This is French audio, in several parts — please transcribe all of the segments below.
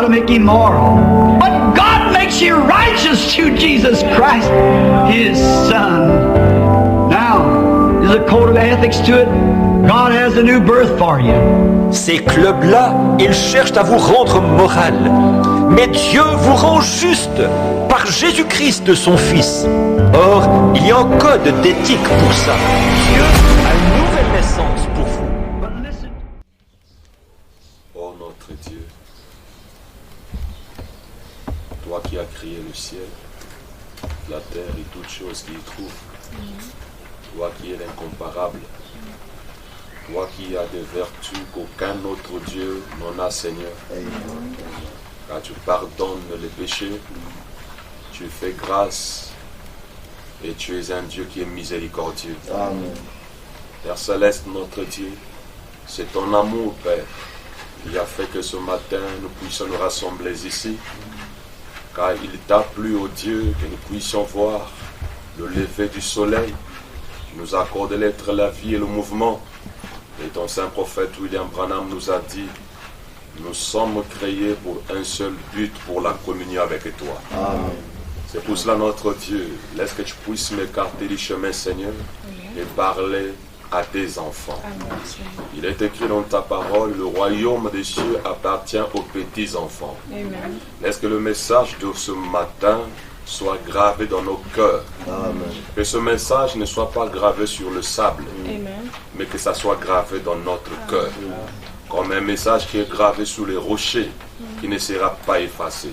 to make him moral. But God makes you righteous through Jesus Christ, his Son. Now, there's a code of ethics to it. God has a new birth for you. Ces clubs-là, ils cherchent à vous rendre moral. Mais Dieu vous rend juste par Jésus-Christ, son Fils. Or, il y a un code d'éthique pour ça. Dieu a une nouvelle naissance pour vous. Oh notre Dieu, toi qui as créé le ciel, la terre et toutes choses qui y trouvent, toi qui es l'incomparable, toi qui as des vertus qu'aucun autre Dieu n'en a, Seigneur. Car tu pardonnes les péchés, tu fais grâce et tu es un Dieu qui est miséricordieux. Amen. Père Céleste, notre Dieu, c'est ton amour, Père, qui a fait que ce matin nous puissions nous rassembler ici. Car il t'a plu, ô Dieu, que nous puissions voir le lever du soleil. Tu nous accordes l'être, la vie et le mouvement. Et ton saint prophète William Branham nous a dit, nous sommes créés pour un seul but, pour la communion avec toi. Amen. C'est pour cela, notre Dieu, laisse que tu puisses m'écarter du chemin, Seigneur, et parler à tes enfants. Il est écrit dans ta parole, le royaume des cieux appartient aux petits enfants. Laisse que le message de ce matin soit gravé dans nos cœurs. Amen. Que ce message ne soit pas gravé sur le sable, mais que ça soit gravé dans notre cœur. Comme un message qui est gravé sur les rochers, qui ne sera pas effacé.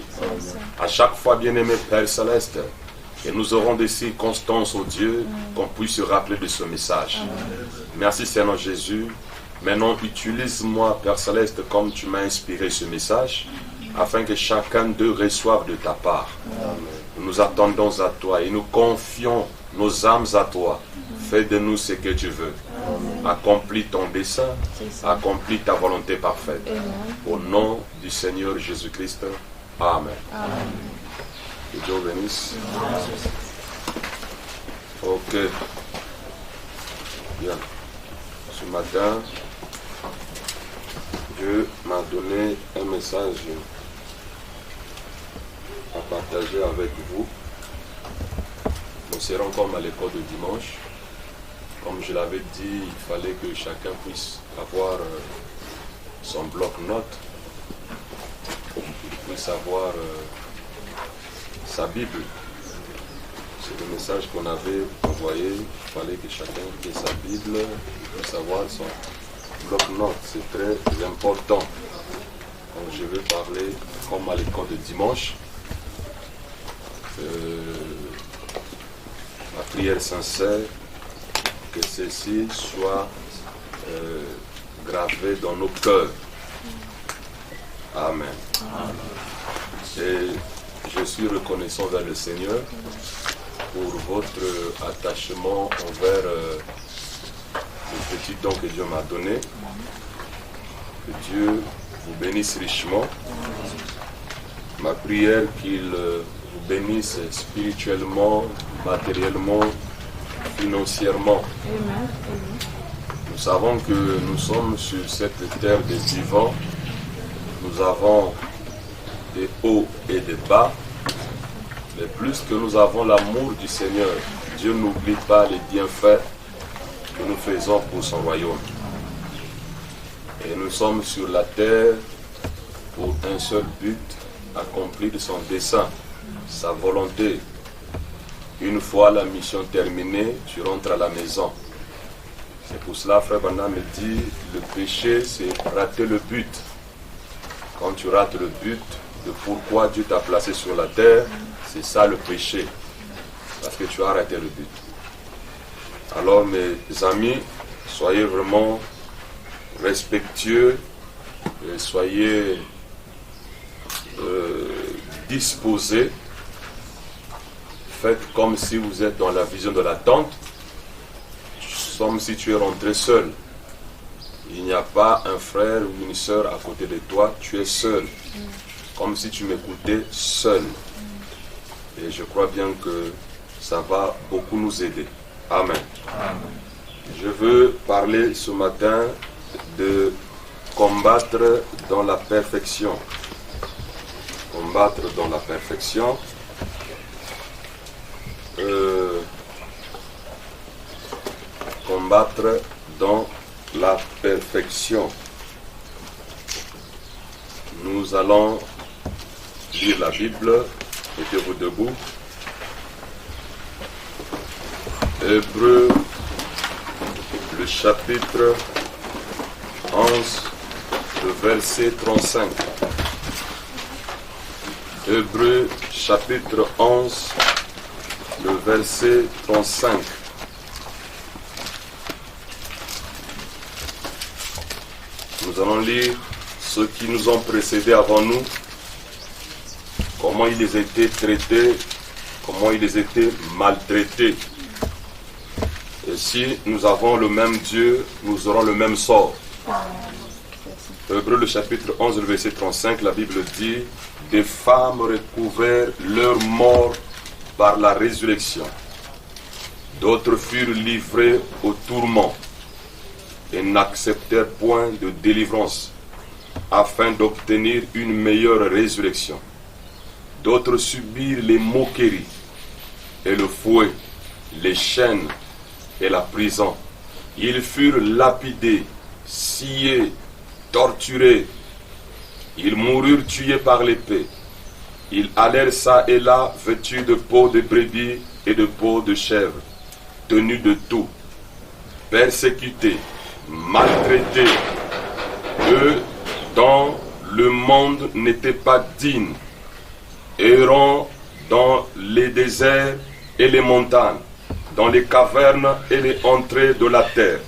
À chaque fois, bien-aimé Père Céleste, et nous aurons des circonstances, au Dieu, qu'on puisse se rappeler de ce message. Merci Seigneur Jésus. Maintenant, utilise-moi, Père Céleste, comme tu m'as inspiré ce message, afin que chacun d'eux reçoive de ta part. Nous nous attendons à toi et nous confions nos âmes à toi. Fais de nous ce que tu veux. Accomplis ton dessein, accomplis ta volonté parfaite. Au nom du Seigneur Jésus-Christ. Amen. Que Dieu bénisse. Ok. Bien. Ce matin, Dieu m'a donné un message à partager avec vous. Nous serons comme à l'école de dimanche. Comme je l'avais dit, il fallait que chacun puisse avoir son bloc-notes, qu'il puisse avoir sa Bible. C'est le message qu'on avait envoyé. Il fallait que chacun ait sa Bible, puisse avoir son bloc-notes. C'est très important. Donc je vais parler comme à l'école de dimanche. Ma prière sincère, que ceci soit gravé dans nos cœurs. Amen. Et je suis reconnaissant vers le Seigneur pour votre attachement envers le petit don que Dieu m'a donné. Que Dieu vous bénisse richement. Ma prière qu'il vous bénisse spirituellement, matériellement, financièrement. Nous savons que nous sommes sur cette terre des vivants. Nous avons des hauts et des bas. Mais plus que nous avons l'amour du Seigneur, Dieu n'oublie pas les bienfaits que nous faisons pour son royaume. Et nous sommes sur la terre pour un seul but, accomplir son dessein, sa volonté. Une fois la mission terminée, tu rentres à la maison. C'est pour cela, frère Branham me dit, le péché, c'est rater le but. Quand tu rates le but de pourquoi Dieu t'a placé sur la terre, c'est ça le péché. Parce que tu as raté le but. Alors mes amis, soyez vraiment respectueux et soyez disposés. Faites comme si vous êtes dans la vision de la tente, comme si tu es rentré seul. Il n'y a pas un frère ou une sœur à côté de toi, tu es seul. Comme si tu m'écoutais seul. Et je crois bien que ça va beaucoup nous aider. Amen. Je veux parler ce matin de combattre dans la perfection. combattre dans la perfection. Combattre dans la perfection. Nous allons lire la Bible. Mettez-vous debout. Hébreux, le chapitre 11, le verset 35. Hébreux, chapitre 11, le verset 35. Nous allons lire ceux qui nous ont précédés avant nous, comment ils étaient traités, comment ils étaient maltraités. Et si nous avons le même Dieu, nous aurons le même sort. Hébreux, le chapitre 11, le verset 35, la Bible dit « Des femmes recouvrèrent leur mort par la résurrection. D'autres furent livrés au tourment et n'acceptèrent point de délivrance, afin d'obtenir une meilleure résurrection. D'autres subirent les moqueries et le fouet, les chaînes et la prison. Ils furent lapidés, sciés, torturés. Ils moururent tués par l'épée. Ils allèrent çà et là vêtus de peau de brebis et de peau de chèvre, tenus de tout, persécutés, maltraités. Eux, dont le monde n'était pas digne, errant dans les déserts et les montagnes, dans les cavernes et les entrées de la terre.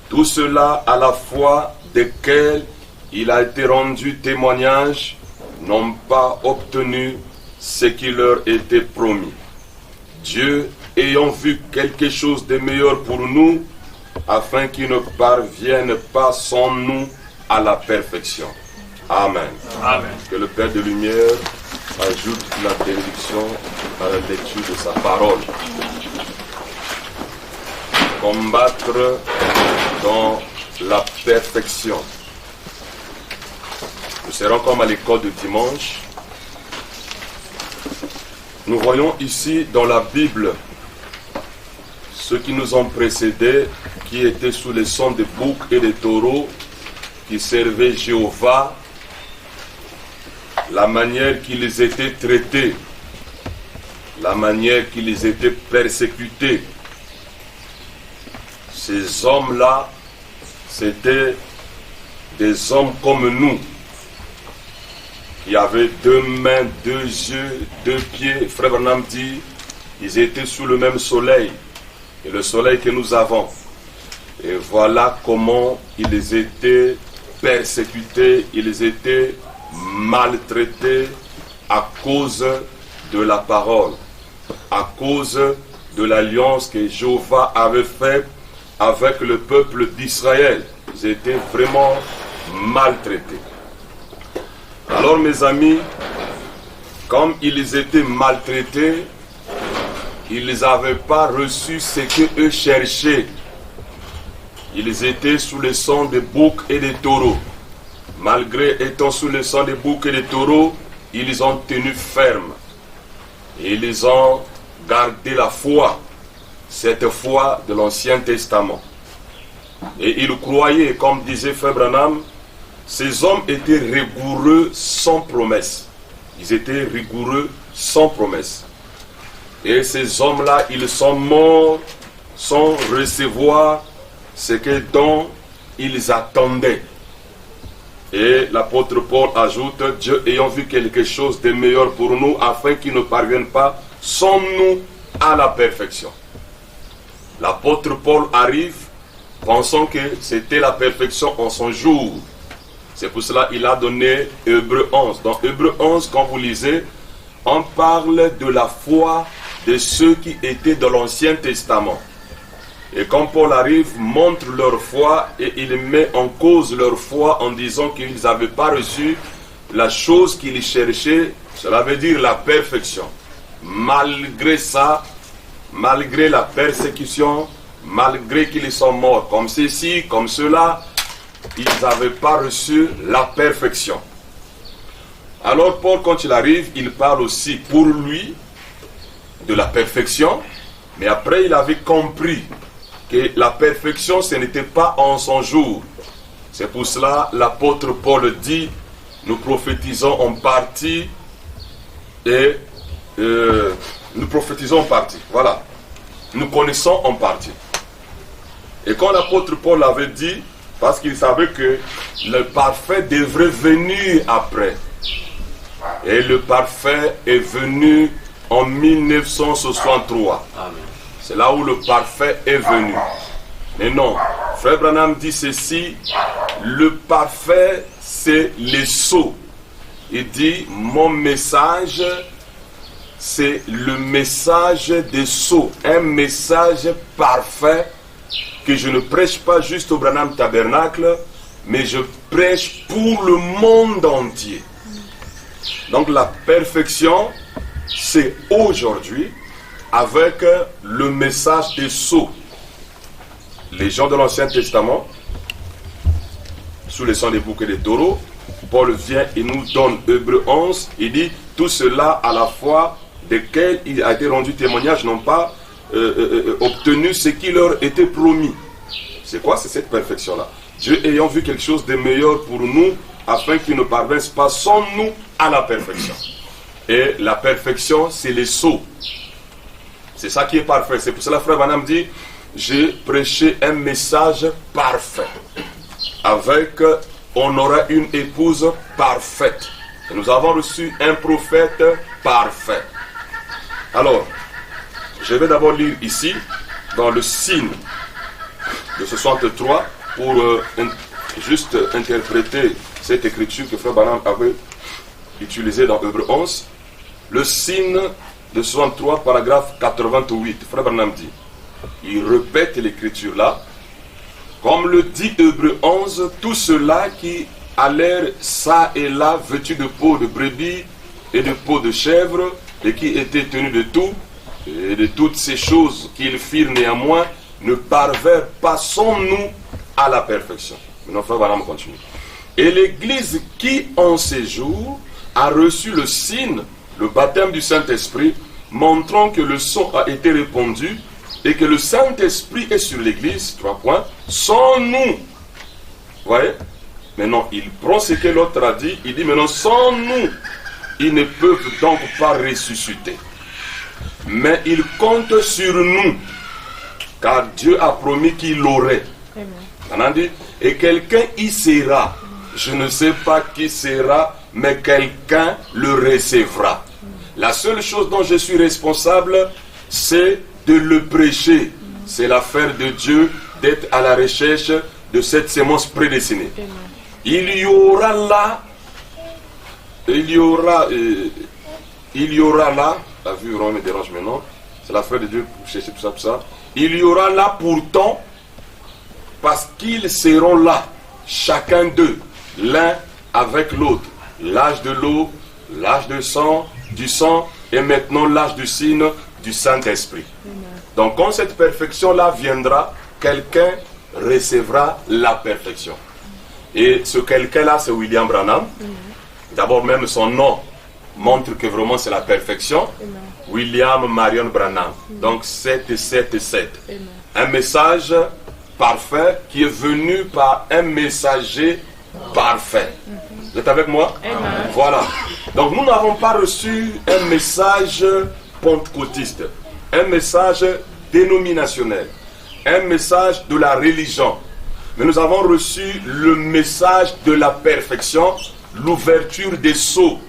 Tout cela à la fois desquels il a été rendu témoignage, n'ont pas obtenu ce qui leur était promis. Dieu ayant vu quelque chose de meilleur pour nous, afin qu'ils ne parviennent pas sans nous à la perfection. Amen. Amen. Que le Père de lumière ajoute la bénédiction à la lecture de sa parole. Combattre dans la perfection. Nous serons comme à l'école de dimanche. Nous voyons ici dans la Bible ceux qui nous ont précédés, qui étaient sous les sons des boucs et des taureaux, qui servaient Jéhovah, la manière qu'ils étaient traités, la manière qu'ils étaient persécutés. Ces hommes-là, c'était des hommes comme nous, qui avaient 2 mains, 2 yeux, 2 pieds. Frère Branham dit, ils étaient sous le même soleil, et le soleil que nous avons. Et voilà comment ils étaient persécutés, ils étaient maltraités à cause de la parole, à cause de l'alliance que Jéhovah avait faite avec le peuple d'Israël. Ils étaient vraiment maltraités. Alors mes amis, comme ils étaient maltraités, ils n'avaient pas reçu ce qu'eux cherchaient. Ils étaient sous le sang des boucs et des taureaux. Malgré étant sous le sang des boucs et des taureaux, ils ont tenu ferme. Et ils ont gardé la foi, cette foi de l'Ancien Testament. Et ils croyaient, comme disait Frère Branham, ces hommes étaient rigoureux sans promesse. Ils étaient rigoureux sans promesse. Et ces hommes-là, ils sont morts sans recevoir ce que dont ils attendaient. Et l'apôtre Paul ajoute, Dieu ayant vu quelque chose de meilleur pour nous, afin qu'ils ne parviennent pas sans nous à la perfection. L'apôtre Paul arrive pensant que c'était la perfection en son jour. C'est pour cela qu'il a donné Hébreux 11. Dans Hébreux 11, quand vous lisez, on parle de la foi de ceux qui étaient dans l'Ancien Testament. Et quand Paul arrive, montre leur foi et il met en cause leur foi en disant qu'ils n'avaient pas reçu la chose qu'ils cherchaient, cela veut dire la perfection. Malgré ça, malgré la persécution, malgré qu'ils sont morts comme ceci, comme cela, ils n'avaient pas reçu la perfection. Alors Paul, quand il arrive, il parle aussi pour lui de la perfection, mais après il avait compris que la perfection, ce n'était pas en son jour. C'est pour cela l'apôtre Paul dit, nous prophétisons en partie et nous prophétisons en partie. Voilà. Nous connaissons en partie. Et quand l'apôtre Paul avait dit, parce qu'il savait que le parfait devrait venir après. Et le parfait est venu en 1963. Amen. C'est là où le parfait est venu. Mais non, Frère Branham dit ceci, le parfait c'est les sceaux. Il dit, mon message c'est le message des sceaux, un message parfait que je ne prêche pas juste au Branham Tabernacle, mais je prêche pour le monde entier. Donc la perfection, c'est aujourd'hui avec le message des sceaux. Les gens de l'Ancien Testament, sous le sang des boucs et des taureaux, Paul vient et nous donne Hébreux 11, il dit, tout cela à la fois desquels il a été rendu témoignage, n'ont pas obtenu ce qui leur était promis. C'est quoi? C'est cette perfection-là. Dieu ayant vu quelque chose de meilleur pour nous, afin qu'il ne parvienne pas sans nous à la perfection. Et la perfection, c'est les sceaux. C'est ça qui est parfait. C'est pour cela, Frère Branham dit, j'ai prêché un message parfait. Avec, on aura une épouse parfaite. Et nous avons reçu un prophète parfait. Alors, je vais d'abord lire ici, dans le signe de 63, pour juste interpréter cette écriture que Frère Branham avait utilisée dans Hébreux 11. Le signe de 63, paragraphe 88, Frère Branham dit, il répète l'écriture là, comme le dit Hébreux 11, tout cela qui a l'air ça et là, vêtu de peau de brebis et de peau de chèvre, et qui était tenu de tout, et de toutes ces choses qu'ils firent néanmoins, ne parvinrent pas sans nous à la perfection. Maintenant, Frère Branham continue. Et l'Église qui, en ces jours, a reçu le signe, le baptême du Saint-Esprit, montrant que le son a été répandu et que le Saint-Esprit est sur l'Église, 3 points, sans nous. Vous voyez? Maintenant, il prend ce que l'autre a dit, il dit maintenant, sans nous, ils ne peuvent donc pas ressusciter. Mais ils comptent sur nous, car Dieu a promis qu'il l'aurait. On a dit, et quelqu'un y sera. Je ne sais pas qui sera, mais quelqu'un le recevra. La seule chose dont je suis responsable, c'est de le prêcher. C'est l'affaire de Dieu d'être à la recherche de cette sémence prédestinée. Il y aura là, la vue vraiment me dérange maintenant, c'est l'affaire de Dieu pour chercher tout ça. Il y aura là pourtant, parce qu'ils seront là, chacun d'eux, l'un avec l'autre, l'âge de l'eau, l'âge du sang, et maintenant l'âge du signe du Saint-Esprit. Donc quand cette perfection-là viendra, quelqu'un recevra la perfection. Et ce quelqu'un-là, c'est William Branham. D'abord même son nom montre que vraiment c'est la perfection. William Marion Branham. Donc 777. Un message parfait qui est venu par un messager parfait. Vous êtes avec moi? Voilà. Donc nous n'avons pas reçu un message pentecôtiste, un message dénominationnel, un message de la religion. Mais nous avons reçu le message de la perfection, l'ouverture des sceaux.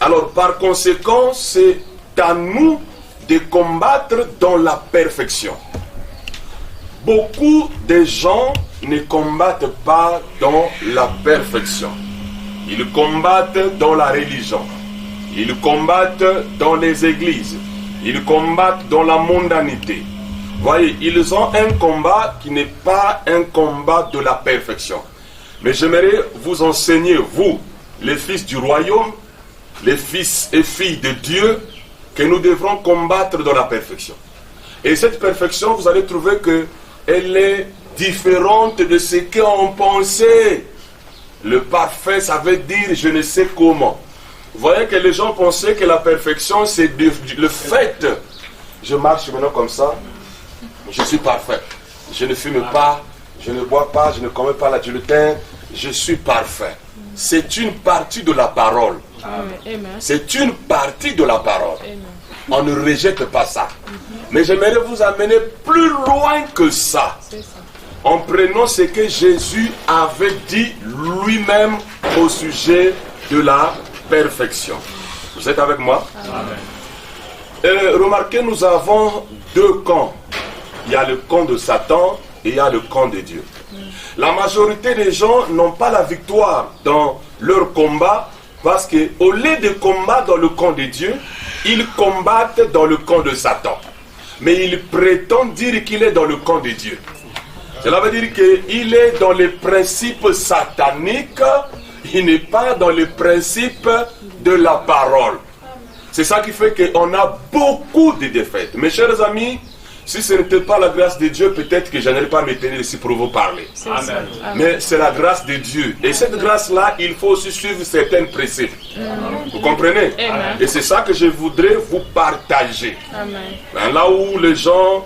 Alors par conséquent, c'est à nous de combattre dans la perfection. Beaucoup de gens ne combattent pas dans la perfection. Ils combattent dans la religion. Ils combattent dans les églises. Ils combattent dans la mondanité. Voyez, ils ont un combat qui n'est pas un combat de la perfection. Mais j'aimerais vous enseigner, vous, les fils du royaume, les fils et filles de Dieu, que nous devrons combattre dans la perfection. Et cette perfection, vous allez trouver qu'elle est différente de ce qu'on pensait. Le parfait, ça veut dire je ne sais comment. Vous voyez que les gens pensaient que la perfection, c'est le fait. Je marche maintenant comme ça, je suis parfait. Je ne fume pas, je ne bois pas, je ne commets pas l'adultère, je suis parfait. C'est une partie de la parole. C'est une partie de la parole. On ne rejette pas ça. Mais j'aimerais vous amener plus loin que ça. En prenant ce que Jésus avait dit lui-même au sujet de la perfection. Vous êtes avec moi? Remarquez, nous avons deux camps. Il y a le camp de Satan et il y a le camp de Dieu. La majorité des gens n'ont pas la victoire dans leur combat parce qu'au lieu de combattre dans le camp de Dieu, ils combattent dans le camp de Satan. Mais ils prétendent dire qu'il est dans le camp de Dieu. Cela veut dire qu'il est dans les principes sataniques, il n'est pas dans les principes de la parole. C'est ça qui fait qu'on a beaucoup de défaites. Mes chers amis, si ce n'était pas la grâce de Dieu, peut-être que je n'allais pas me tenir ici pour vous parler. Amen. Mais c'est la grâce de Dieu. Et cette grâce-là, il faut aussi suivre certains principes. Vous comprenez? Amen. Et c'est ça que je voudrais vous partager. Amen. Là où les gens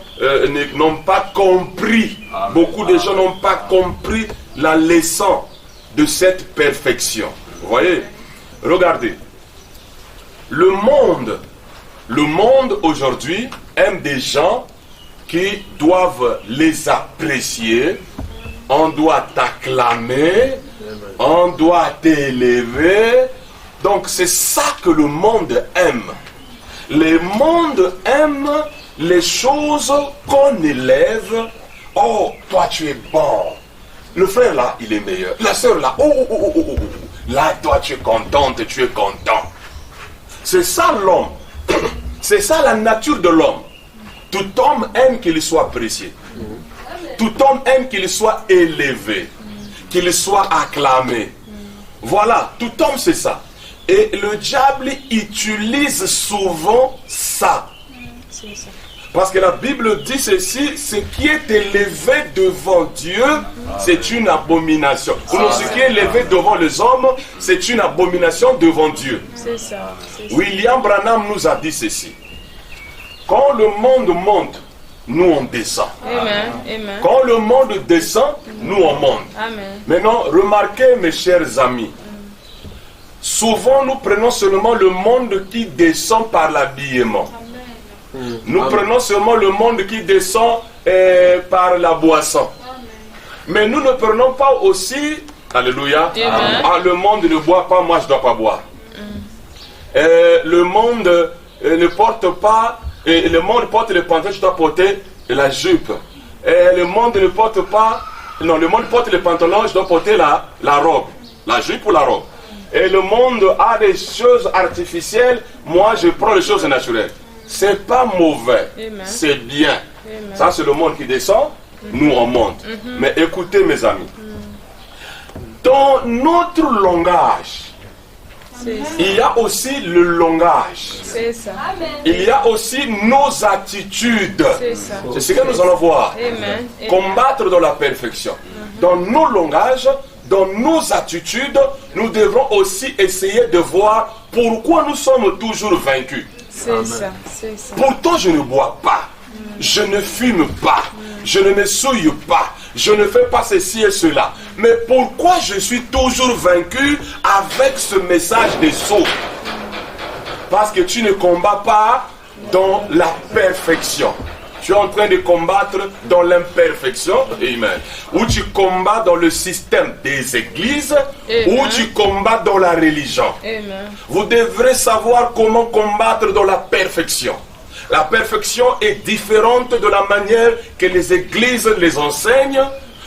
n'ont pas compris, beaucoup de gens n'ont pas compris la leçon de cette perfection. Vous voyez? Regardez. Le monde aujourd'hui aime des gens qui doivent les apprécier, on doit t'acclamer, on doit t'élever. Donc c'est ça que le monde aime. Le monde aime les choses qu'on élève. Oh, toi tu es bon. Le frère là, il est meilleur. La sœur là, oh. Là, toi tu es contente, tu es content. C'est ça l'homme. C'est ça la nature de l'homme. Tout homme aime qu'il soit apprécié. Tout homme aime qu'il soit élevé, qu'il soit acclamé. Voilà, tout homme c'est ça. Et le diable utilise souvent ça. Parce que la Bible dit ceci, ce qui est élevé devant Dieu, c'est une abomination. Ce qui est élevé devant les hommes, c'est une abomination devant Dieu. C'est ça. William Branham nous a dit ceci. Quand le monde monte, nous on descend. Amen. Quand le monde descend, nous on monte. Amen. Maintenant, remarquez mes chers amis, souvent nous prenons seulement le monde qui descend par l'habillement. Nous prenons seulement le monde qui descend par la boisson. Mais nous ne prenons pas aussi, alléluia, le monde ne boit pas, moi je ne dois pas boire. Le monde ne porte pas, le monde porte le pantalon, je dois porter la jupe. Le monde ne porte pas, non, le monde porte le pantalon, je dois porter la robe, la jupe ou la robe. Et le monde a des choses artificielles, moi je prends les choses naturelles. C'est pas mauvais, c'est bien. Amen. Ça c'est le monde qui descend, nous on monte. Mais écoutez mes amis, dans notre langage, il y a aussi le langage. C'est ça. Il y a aussi nos attitudes. C'est ce que nous allons voir. Amen. Combattre dans la perfection. Dans nos langages, dans nos attitudes, nous devrons aussi essayer de voir pourquoi nous sommes toujours vaincus. C'est ça. Pourtant je ne bois pas, je ne fume pas, je ne me souille pas, je ne fais pas ceci et cela. Mais pourquoi je suis toujours vaincu avec ce message des sots? Parce que tu ne combats pas dans la perfection. Tu es en train de combattre dans l'imperfection, amen. Ou tu combats dans le système des églises, amen. Ou tu combats dans la religion. Amen. Vous devrez savoir comment combattre dans la perfection. La perfection est différente de la manière que les églises les enseignent.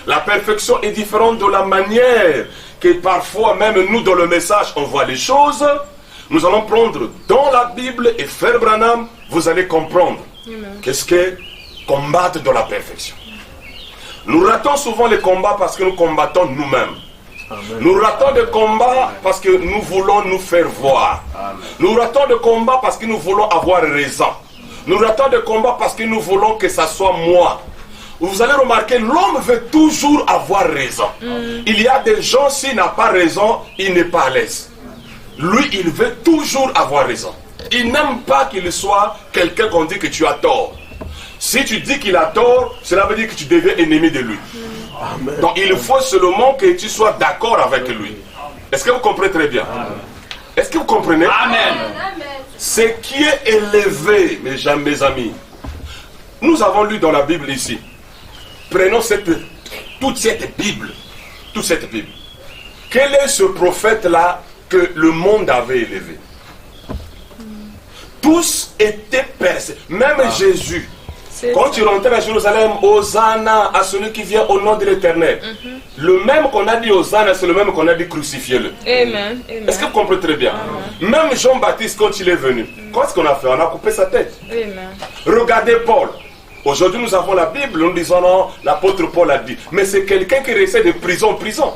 La perfection est différente de la manière que parfois même nous dans le message on voit les choses. Nous allons prendre dans la Bible et Frère Branham, vous allez comprendre. Qu'est-ce que combattre dans la perfection? Nous ratons souvent les combats parce que nous combattons nous-mêmes. Nous ratons des combats parce que nous voulons nous faire voir. Amen. Nous ratons des combats parce que nous voulons avoir raison. Nous ratons des combats parce que nous voulons que ça soit moi. vous allez remarquer, l'homme veut toujours avoir raison. Il y a des gens, s'il n'a pas raison, il n'est pas à l'aise. Lui, il veut toujours avoir raison. Il n'aime pas qu'il soit quelqu'un qu'on dit que tu as tort. Si tu dis qu'il a tort, cela veut dire que tu deviens ennemi de lui. Amen. Donc il faut seulement que tu sois d'accord avec lui. Est-ce que vous comprenez très bien? Est-ce que vous comprenez? Amen. Ce qui est élevé, mes amis, nous avons lu dans la Bible ici. Prenons toute cette Bible. Quel est ce prophète-là que le monde avait élevé? Tous étaient percés. Même Jésus. Quand il rentrait à Jérusalem, Hosanna à celui qui vient au nom de l'Éternel. Le même qu'on a dit Hosanna, c'est le même qu'on a dit crucifiez-le. Amen. Est-ce que vous comprenez très bien? Même Jean-Baptiste, quand il est venu, qu'est-ce qu'on a fait? On a coupé sa tête. Amen. Regardez Paul. Aujourd'hui, nous avons la Bible, nous disons non, l'apôtre Paul a dit. Mais c'est quelqu'un qui restait de prison en prison.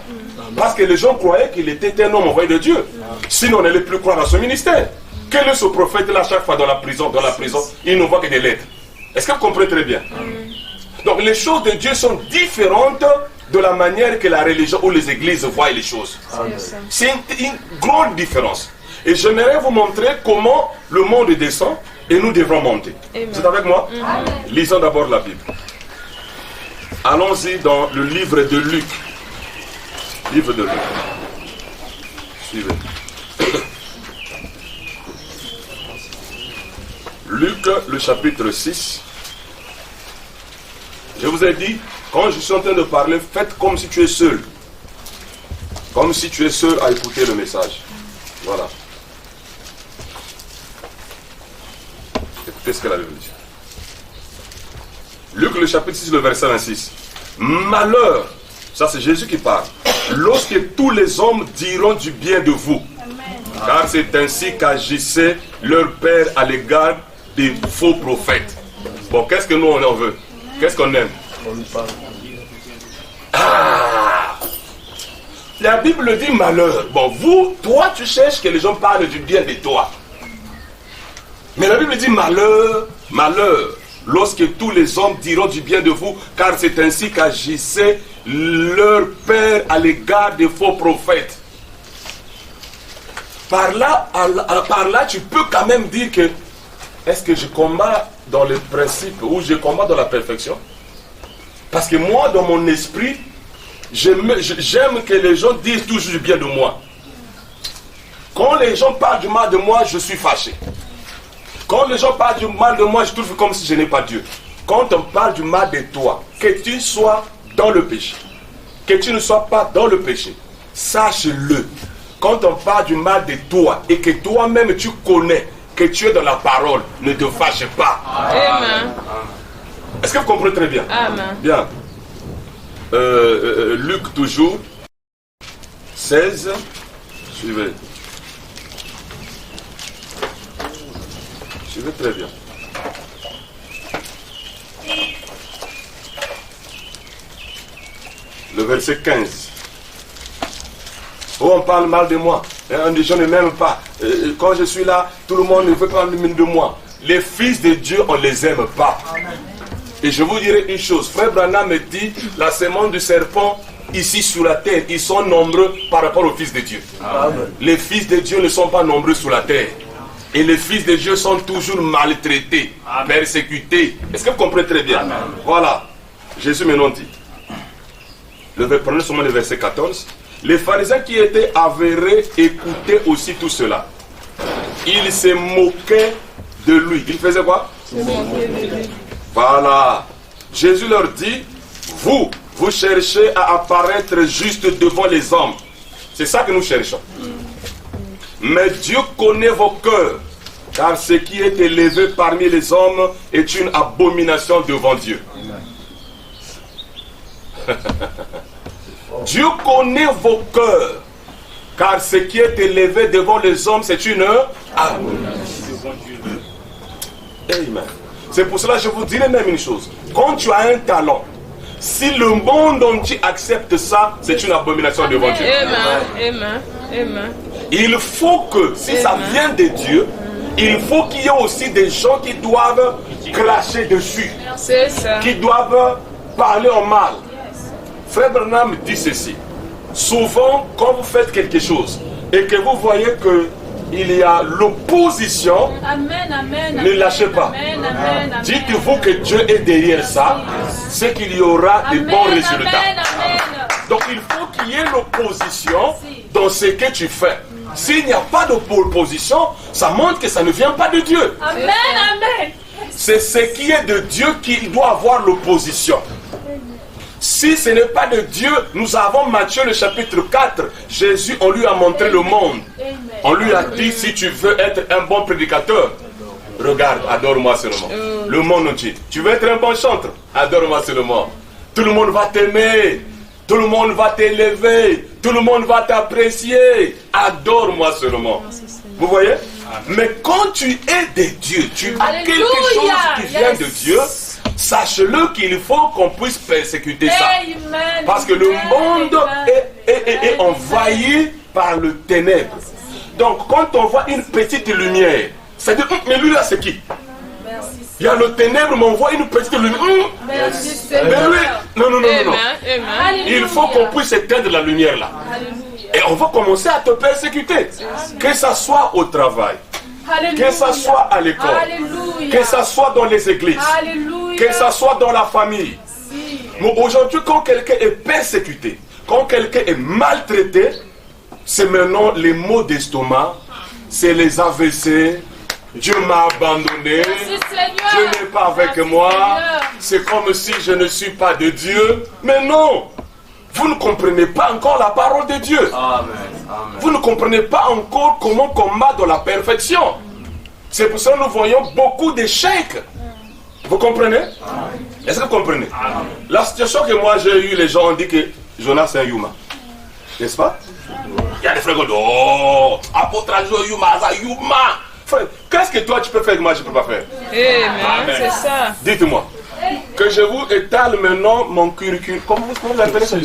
Parce que les gens croyaient qu'il était un homme envoyé de Dieu. Sinon, on n'allait plus croire à ce ministère. Quel est ce prophète-là, chaque fois dans la prison, il ne voit que des lettres. Est-ce que vous comprenez très bien? Donc, les choses de Dieu sont différentes de la manière que la religion ou les églises voient les choses. C'est une grande différence. Et j'aimerais vous montrer comment le monde descend et nous devrons monter. Amen. Vous êtes avec moi? Lisons d'abord la Bible. Allons-y dans le livre de Luc. Livre de Luc. Suivez. Luc, le chapitre 6. Je vous ai dit, quand je suis en train de parler, faites comme si tu es seul. Comme si tu es seul à écouter le message. Voilà. Écoutez ce que la Bible dit. Luc, le chapitre 6, le verset 26. Malheur, ça c'est Jésus qui parle, lorsque tous les hommes diront du bien de vous. Amen. Car c'est ainsi qu'agissait leur père à l'égard des faux prophètes. Bon, qu'est-ce que nous on en veut? Qu'est-ce qu'on aime? La Bible dit malheur. Bon, toi tu cherches que les gens parlent du bien de toi. Mais la Bible dit malheur, malheur, lorsque tous les hommes diront du bien de vous, car c'est ainsi qu'agissait leur père à l'égard des faux prophètes. Par là, tu peux quand même dire que est-ce que je combats dans le principe ou je combats dans la perfection? Parce que moi, dans mon esprit, j'aime que les gens disent toujours du bien de moi. Quand les gens parlent du mal de moi, je suis fâché. Quand les gens parlent du mal de moi, je trouve comme si je n'ai pas Dieu. Quand on parle du mal de toi, que tu sois dans le péché, que tu ne sois pas dans le péché, sache-le. Quand on parle du mal de toi et que toi-même tu connais que tu es dans la parole, ne te fâche pas. Amen. Est-ce que vous comprenez très bien? Amen. Bien. Luc toujours, 16, suivez. Suivez très bien. Le verset 15. Oh, on parle mal de moi. Les gens ne m'aiment pas. Quand je suis là, tout le monde ne veut pas de moi. Les fils de Dieu, on ne les aime pas. Et je vous dirai une chose. Frère Branham me dit, la semence du serpent, ici sur la terre, ils sont nombreux par rapport aux fils de Dieu. Amen. Les fils de Dieu ne sont pas nombreux sur la terre. Et les fils de Dieu sont toujours maltraités, persécutés. Est-ce que vous comprenez très bien? Amen. Voilà. Jésus maintenant dit. Prenez seulement le verset 14. Les pharisiens qui étaient avérés écoutaient aussi tout cela. Ils se moquaient de lui. Ils faisaient quoi? Voilà. Jésus leur dit, vous cherchez à apparaître juste devant les hommes. C'est ça que nous cherchons. Mais Dieu connaît vos cœurs, car ce qui est élevé parmi les hommes est une abomination devant Dieu. Dieu connaît vos cœurs, car ce qui est élevé devant les hommes, c'est une abomination. Amen. C'est pour cela que je vous dirai même une chose. Quand tu as un talent, si le monde entier accepte ça, c'est une abomination devant Dieu. Amen. Amen. Amen. Il faut que, si ça vient de Dieu, il faut qu'il y ait aussi des gens qui doivent cracher dessus. C'est ça. Qui doivent parler en mal. Frère Branham dit ceci. Souvent, quand vous faites quelque chose et que vous voyez qu'il y a l'opposition, ne lâchez pas. Dites-vous que Dieu est derrière ça, c'est qu'il y aura de bons résultats. Donc il faut qu'il y ait l'opposition dans ce que tu fais. S'il n'y a pas d'opposition, ça montre que ça ne vient pas de Dieu. C'est ce qui est de Dieu qu'il doit avoir l'opposition. Si ce n'est pas de Dieu, nous avons Matthieu le chapitre 4. Jésus, on lui a montré le monde. On lui a dit, si tu veux être un bon prédicateur, regarde, adore-moi seulement. Le monde entier. Tu veux être un bon chanteur, adore-moi seulement. Tout le monde va t'aimer. Tout le monde va t'élever. Tout le monde va t'apprécier. Adore-moi seulement. Vous voyez? Mais quand tu es de Dieu, tu as quelque chose qui vient de Dieu, sache-le qu'il faut qu'on puisse persécuter ça. Parce que le monde est envahi par le ténèbre. Donc quand on voit une petite lumière, ça dit, mais lui là c'est qui? Il y a le ténèbre, mais on voit une petite lumière. Mais lui, non. Il faut qu'on puisse éteindre la lumière là. Et on va commencer à te persécuter. Que ça soit au travail, que ça soit à l'école, que ça soit dans les églises, que ça soit dans la famille. Mais aujourd'hui, quand quelqu'un est persécuté, quand quelqu'un est maltraité, c'est maintenant les maux d'estomac, c'est les AVC. Dieu m'a abandonné, Dieu n'est pas avec moi, c'est comme si je ne suis pas de Dieu. Mais non, vous ne comprenez pas encore la parole de Dieu. Vous ne comprenez pas encore comment combattre la perfection. C'est pour ça que nous voyons beaucoup d'échecs. Vous comprenez? Est-ce que vous comprenez? La situation que moi j'ai eue, les gens ont dit que Jonas c'est un Yuma. N'est-ce pas? Il y a des frères qui disent, oh, apôtre Yuma, ça Yuma. Frère, qu'est-ce que toi tu peux faire que moi je ne peux pas faire? Amen. C'est ça. Dites-moi. Que je vous étale maintenant mon curriculum. Comment vous appelez ça?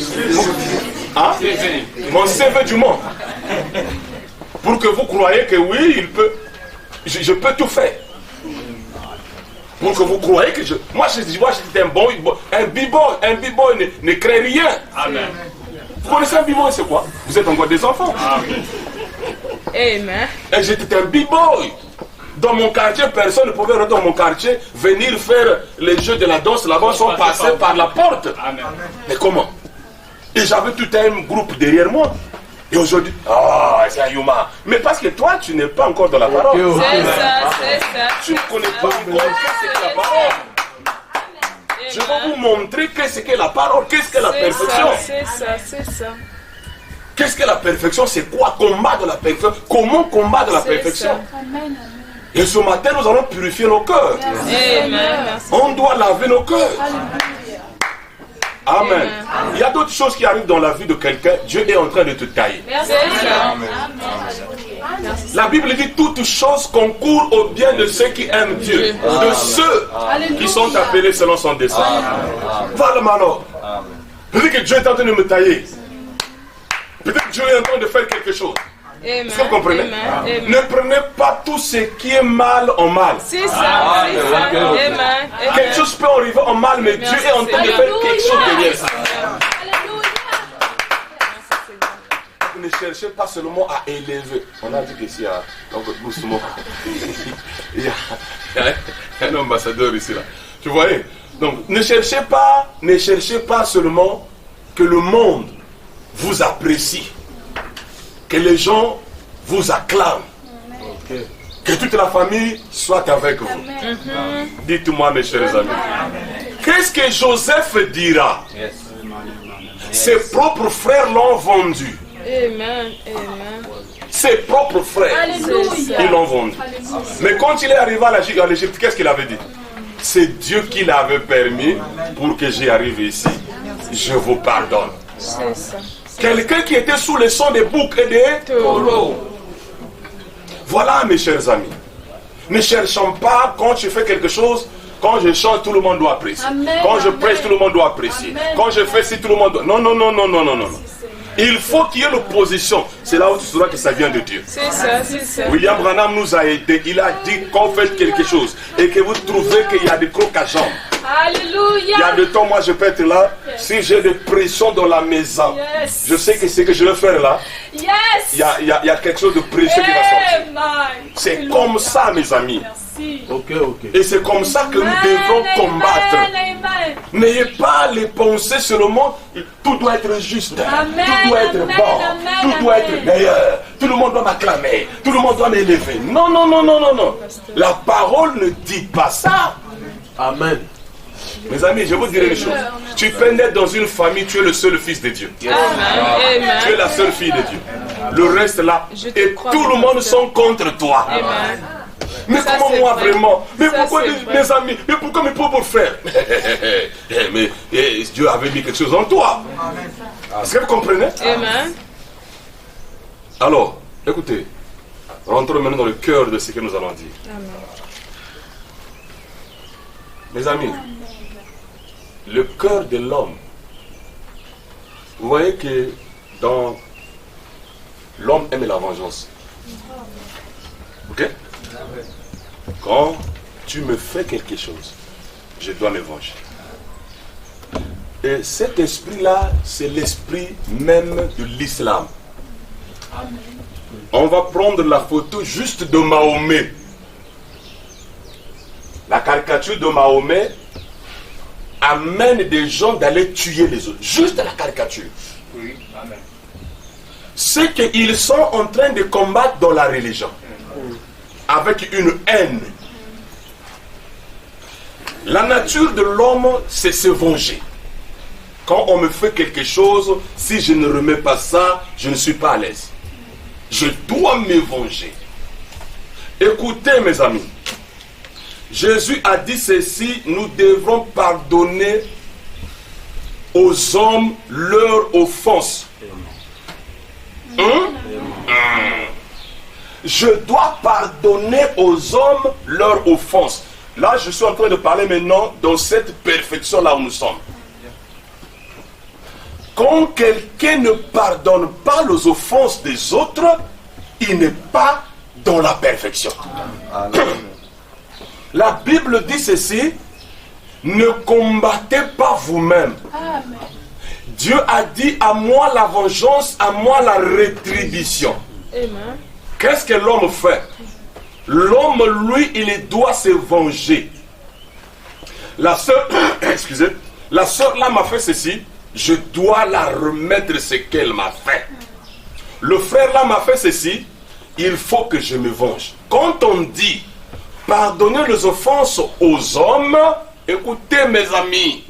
Mon CV du monde. Pour que vous croyez que oui, il peut. Je peux tout faire. Pour que vous croyez que je. Moi, j'étais un bon. Un b-boy. Un b-boy ne crée rien. Amen. Vous connaissez un b-boy, c'est quoi? Vous êtes encore des enfants. Amen. Et j'étais un b-boy. Dans mon quartier, personne ne pouvait rentrer dans mon quartier, venir faire les jeux de la danse là-bas sans passer par la porte. Amen. Mais comment? Et j'avais tout un groupe derrière moi. Et aujourd'hui, c'est un Yuma. Mais parce que toi, tu n'es pas encore dans la parole. C'est ça. Tu ne connais pas encore qu'est-ce que la parole. Je vais vous montrer qu'est-ce que la parole, qu'est-ce que la perfection. C'est ça. Qu'est-ce que la perfection? C'est quoi combattre la perfection? Comment combattre la perfection? Amen. Et ce matin, nous allons purifier nos cœurs. Amen. On doit laver nos cœurs. Amen. Il y a d'autres choses qui arrivent dans la vie de quelqu'un. Dieu est en train de te tailler. La Bible dit toutes choses concourent au bien de ceux qui aiment Dieu, de ceux qui sont appelés selon son dessein. Voilà alors. Peut-être que Dieu est en train de me tailler. Peut-être que Dieu est en train de faire quelque chose. Est-ce que vous comprenez? Amen. Ne prenez pas tout ce qui est mal en mal. C'est ça. Amen. Quelque chose peut arriver en mal, mais Dieu est en train de faire quelque chose derrière ça. Ne cherchez pas seulement à élever. On a dit qu'ici, donc, il y a un ambassadeur ici là. Tu voyez? Donc, ne cherchez pas seulement que le monde vous apprécie, que les gens vous acclament, que toute la famille soit avec vous. Dites-moi, mes chers amis, qu'est-ce que Joseph dira? Ses propres frères l'ont vendu. Amen. Ses propres frères, ils l'ont vendu. Mais quand il est arrivé à l'Égypte, qu'est-ce qu'il avait dit? C'est Dieu qui l'avait permis pour que j'y arrive ici. Je vous pardonne. C'est ça. Quelqu'un qui était sous le son des boucs et des taureaux. Voilà, mes chers amis. Ne cherchons pas quand tu fais quelque chose. Quand je chante, tout le monde doit apprécier. Quand je prêche, tout le monde doit apprécier. Quand je fais ci, tout le monde doit... Non. Il faut qu'il y ait l'opposition. C'est là où tu sauras que ça vient de Dieu. C'est ça. William Branham nous a aidé. Il a dit quand vous faites quelque chose et que vous trouvez qu'il y a des crocs à jambes, Il y a Alléluia. de temps, moi je peux être là. Si j'ai des pressions dans la maison, Yes. je sais que ce que je vais faire là, Yes. il y a quelque chose de précieux qui va sortir. Amen. C'est comme ça, mes amis. Merci. Ok. Et c'est comme ça que nous devons combattre. Amen. N'ayez pas les pensées seulement, tout doit être juste, Amen, tout doit être amen, bon, amen, tout doit être amen. meilleur, tout le monde doit m'acclamer, tout le monde doit m'élever. Non, non, non, non, non, non. La parole ne dit pas ça. Amen. Mes amis, je vous dirai une chose. Tu peux naître dans une famille, tu es le seul fils de Dieu. Amen. Tu es Amen. la seule fille de Dieu. Le reste là, Je te et crois, tout le mon monde pasteur. sont contre toi. Amen. Mais Ça, comment c'est moi vrai. vraiment? Mais Ça, pourquoi c'est vrai. mes amis? Mais pourquoi mes pauvres frères? Mais Dieu avait mis quelque chose en toi. Est-ce que vous comprenez? Amen. Alors, écoutez, rentrons maintenant dans le cœur de ce que nous allons dire. Mes amis, le cœur de l'homme, vous voyez que dans l'homme aime la vengeance. Ok? Quand tu me fais quelque chose, je dois me venger. Et cet esprit-là, c'est l'esprit même de l'islam. On va prendre la photo juste de Mahomet. La caricature de Mahomet amène des gens d'aller tuer les autres. Juste la caricature. C'est qu'ils sont en train de combattre dans la religion. Avec une haine. La nature de l'homme, c'est se venger. Quand on me fait quelque chose, si je ne remets pas ça, je ne suis pas à l'aise. Je dois me venger. Écoutez mes amis, Jésus a dit ceci, nous devrons pardonner aux hommes leurs offenses. Je dois pardonner aux hommes leurs offenses. Là, je suis en train de parler maintenant dans cette perfection-là où nous sommes. Quand quelqu'un ne pardonne pas les offenses des autres, il n'est pas dans la perfection. La Bible dit ceci, ne combattez pas vous-même. Dieu a dit à moi la vengeance, à moi la rétribution. Amen. Qu'est-ce que l'homme fait? L'homme, lui, il doit se venger. La sœur, excusez, la sœur là m'a fait ceci, je dois la remettre ce qu'elle m'a fait. Le frère là m'a fait ceci, il faut que je me venge. Quand on dit pardonner les offenses aux hommes, écoutez mes amis,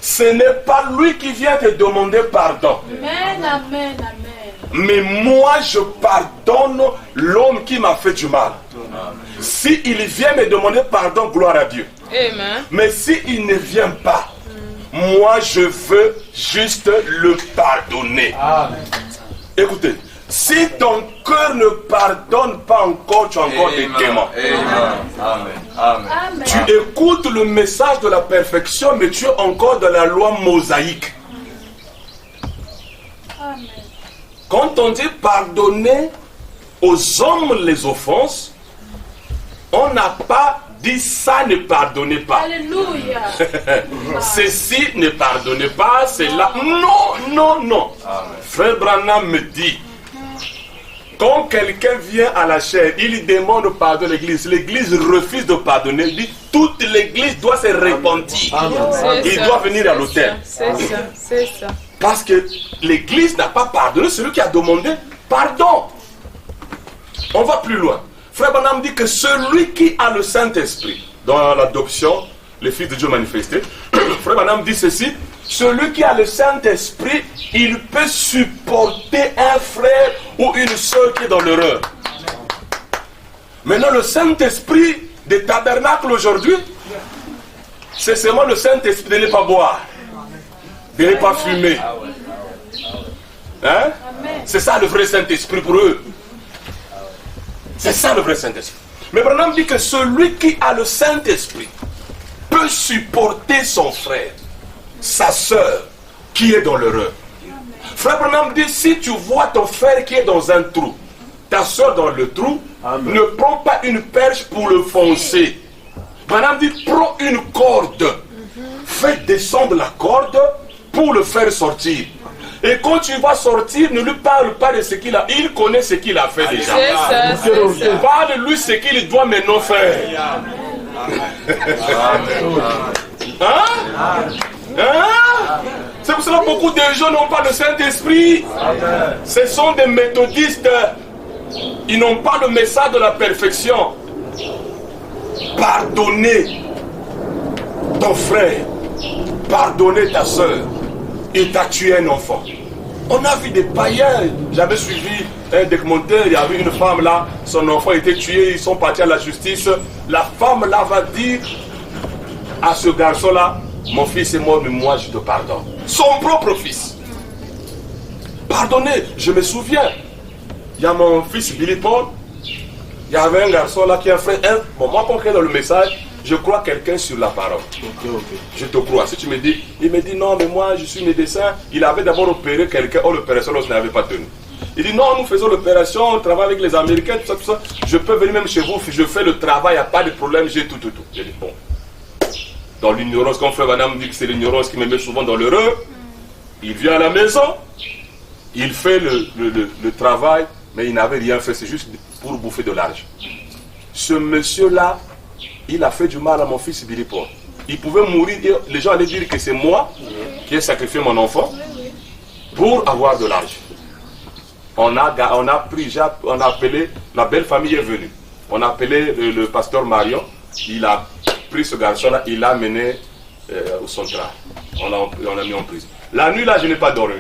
ce n'est pas lui qui vient te demander pardon. Amen. Amen. Amen. Mais moi, je pardonne l'homme qui m'a fait du mal. Si il vient me demander pardon, gloire à Dieu. Amen. Mais s'il ne vient pas, moi, je veux juste le pardonner. Écoutez, si ton cœur ne pardonne pas encore, tu as encore des démons. Amen. Tu écoutes le message de la perfection, mais tu es encore dans la loi mosaïque. Quand on dit pardonner aux hommes les offenses, on n'a pas dit ça, ne pardonnez pas. Alléluia. Ceci, ne pardonnez pas, c'est là. Non, non, non. Frère Branham me dit, quand quelqu'un vient à la chair, il demande pardon à l'église. L'église refuse de pardonner. Il dit, toute l'église doit se repentir. C'est Il ça, doit venir à c'est l'autel. ça, C'est ça. C'est ça. Parce que l'église n'a pas pardonné celui qui a demandé pardon. On va plus loin. Frère Branham dit que celui qui a le Saint-Esprit, dans l'adoption, le Fils de Dieu manifesté, Frère Branham dit ceci, celui qui a le Saint-Esprit, il peut supporter un frère ou une soeur qui est dans l'erreur. Maintenant, le Saint-Esprit des tabernacles aujourd'hui, c'est seulement le Saint-Esprit de ne pas boire, de ne pas fumer. Hein? C'est ça le vrai Saint-Esprit pour eux. C'est ça le vrai Saint-Esprit. Mais Branham dit que celui qui a le Saint-Esprit peut supporter son frère, sa soeur, qui est dans l'erreur. Frère Branham dit, si tu vois ton frère qui est dans un trou, ta soeur dans le trou, ne prends pas une perche pour le foncer. Branham dit, prends une corde fait descendre la corde pour le faire sortir. Et quand tu vas sortir, ne lui parle pas de ce qu'il a. Il connaît ce qu'il a fait déjà. C'est ça. Parle-lui ce qu'il doit maintenant faire. C'est pour cela que beaucoup de gens n'ont pas le Saint-Esprit. Ce sont des méthodistes. Ils n'ont pas le message de la perfection. Pardonnez ton frère. Pardonnez ta soeur. Il t'a tué un enfant. On a vu des païens. J'avais suivi un documentaire. Il y avait une femme là. Son enfant était tué. Ils sont partis à la justice. La femme là va dire à ce garçon là, mon fils est mort, mais moi je te pardonne. Son propre fils. Pardonnez. Je me souviens. Il y a mon fils Billy Paul. Il y avait un garçon là qui a fait un... Bon, moi, quand dans le message, je crois quelqu'un sur la parole. Je te crois. Si tu me dis... Il me dit, non, mais moi, je suis médecin. Il avait d'abord opéré quelqu'un. Oh, l'opération, l'autre n'avait pas tenu. Il dit, non, nous faisons l'opération, on travaille avec les Américains, tout ça, tout ça. Je peux venir même chez vous, je fais le travail, il n'y a pas de problème, j'ai tout. J'ai dit, bon. Dans l'ignorance, quand Frère Vanham dit que c'est l'ignorance qui me met souvent dans l'erreur, il vient à la maison, il fait le travail, mais il n'avait rien fait, c'est juste pour bouffer de l'argent. Ce monsieur-là, il a fait du mal à mon fils Billy Paul. Il pouvait mourir, les gens allaient dire que c'est moi qui ai sacrifié mon enfant pour avoir de l'argent. On a appelé, la belle famille est venue. On a appelé le pasteur Marion, il a pris ce garçon-là, il l'a mené au central. On l'a mis en prison. La nuit là, je n'ai pas dormi.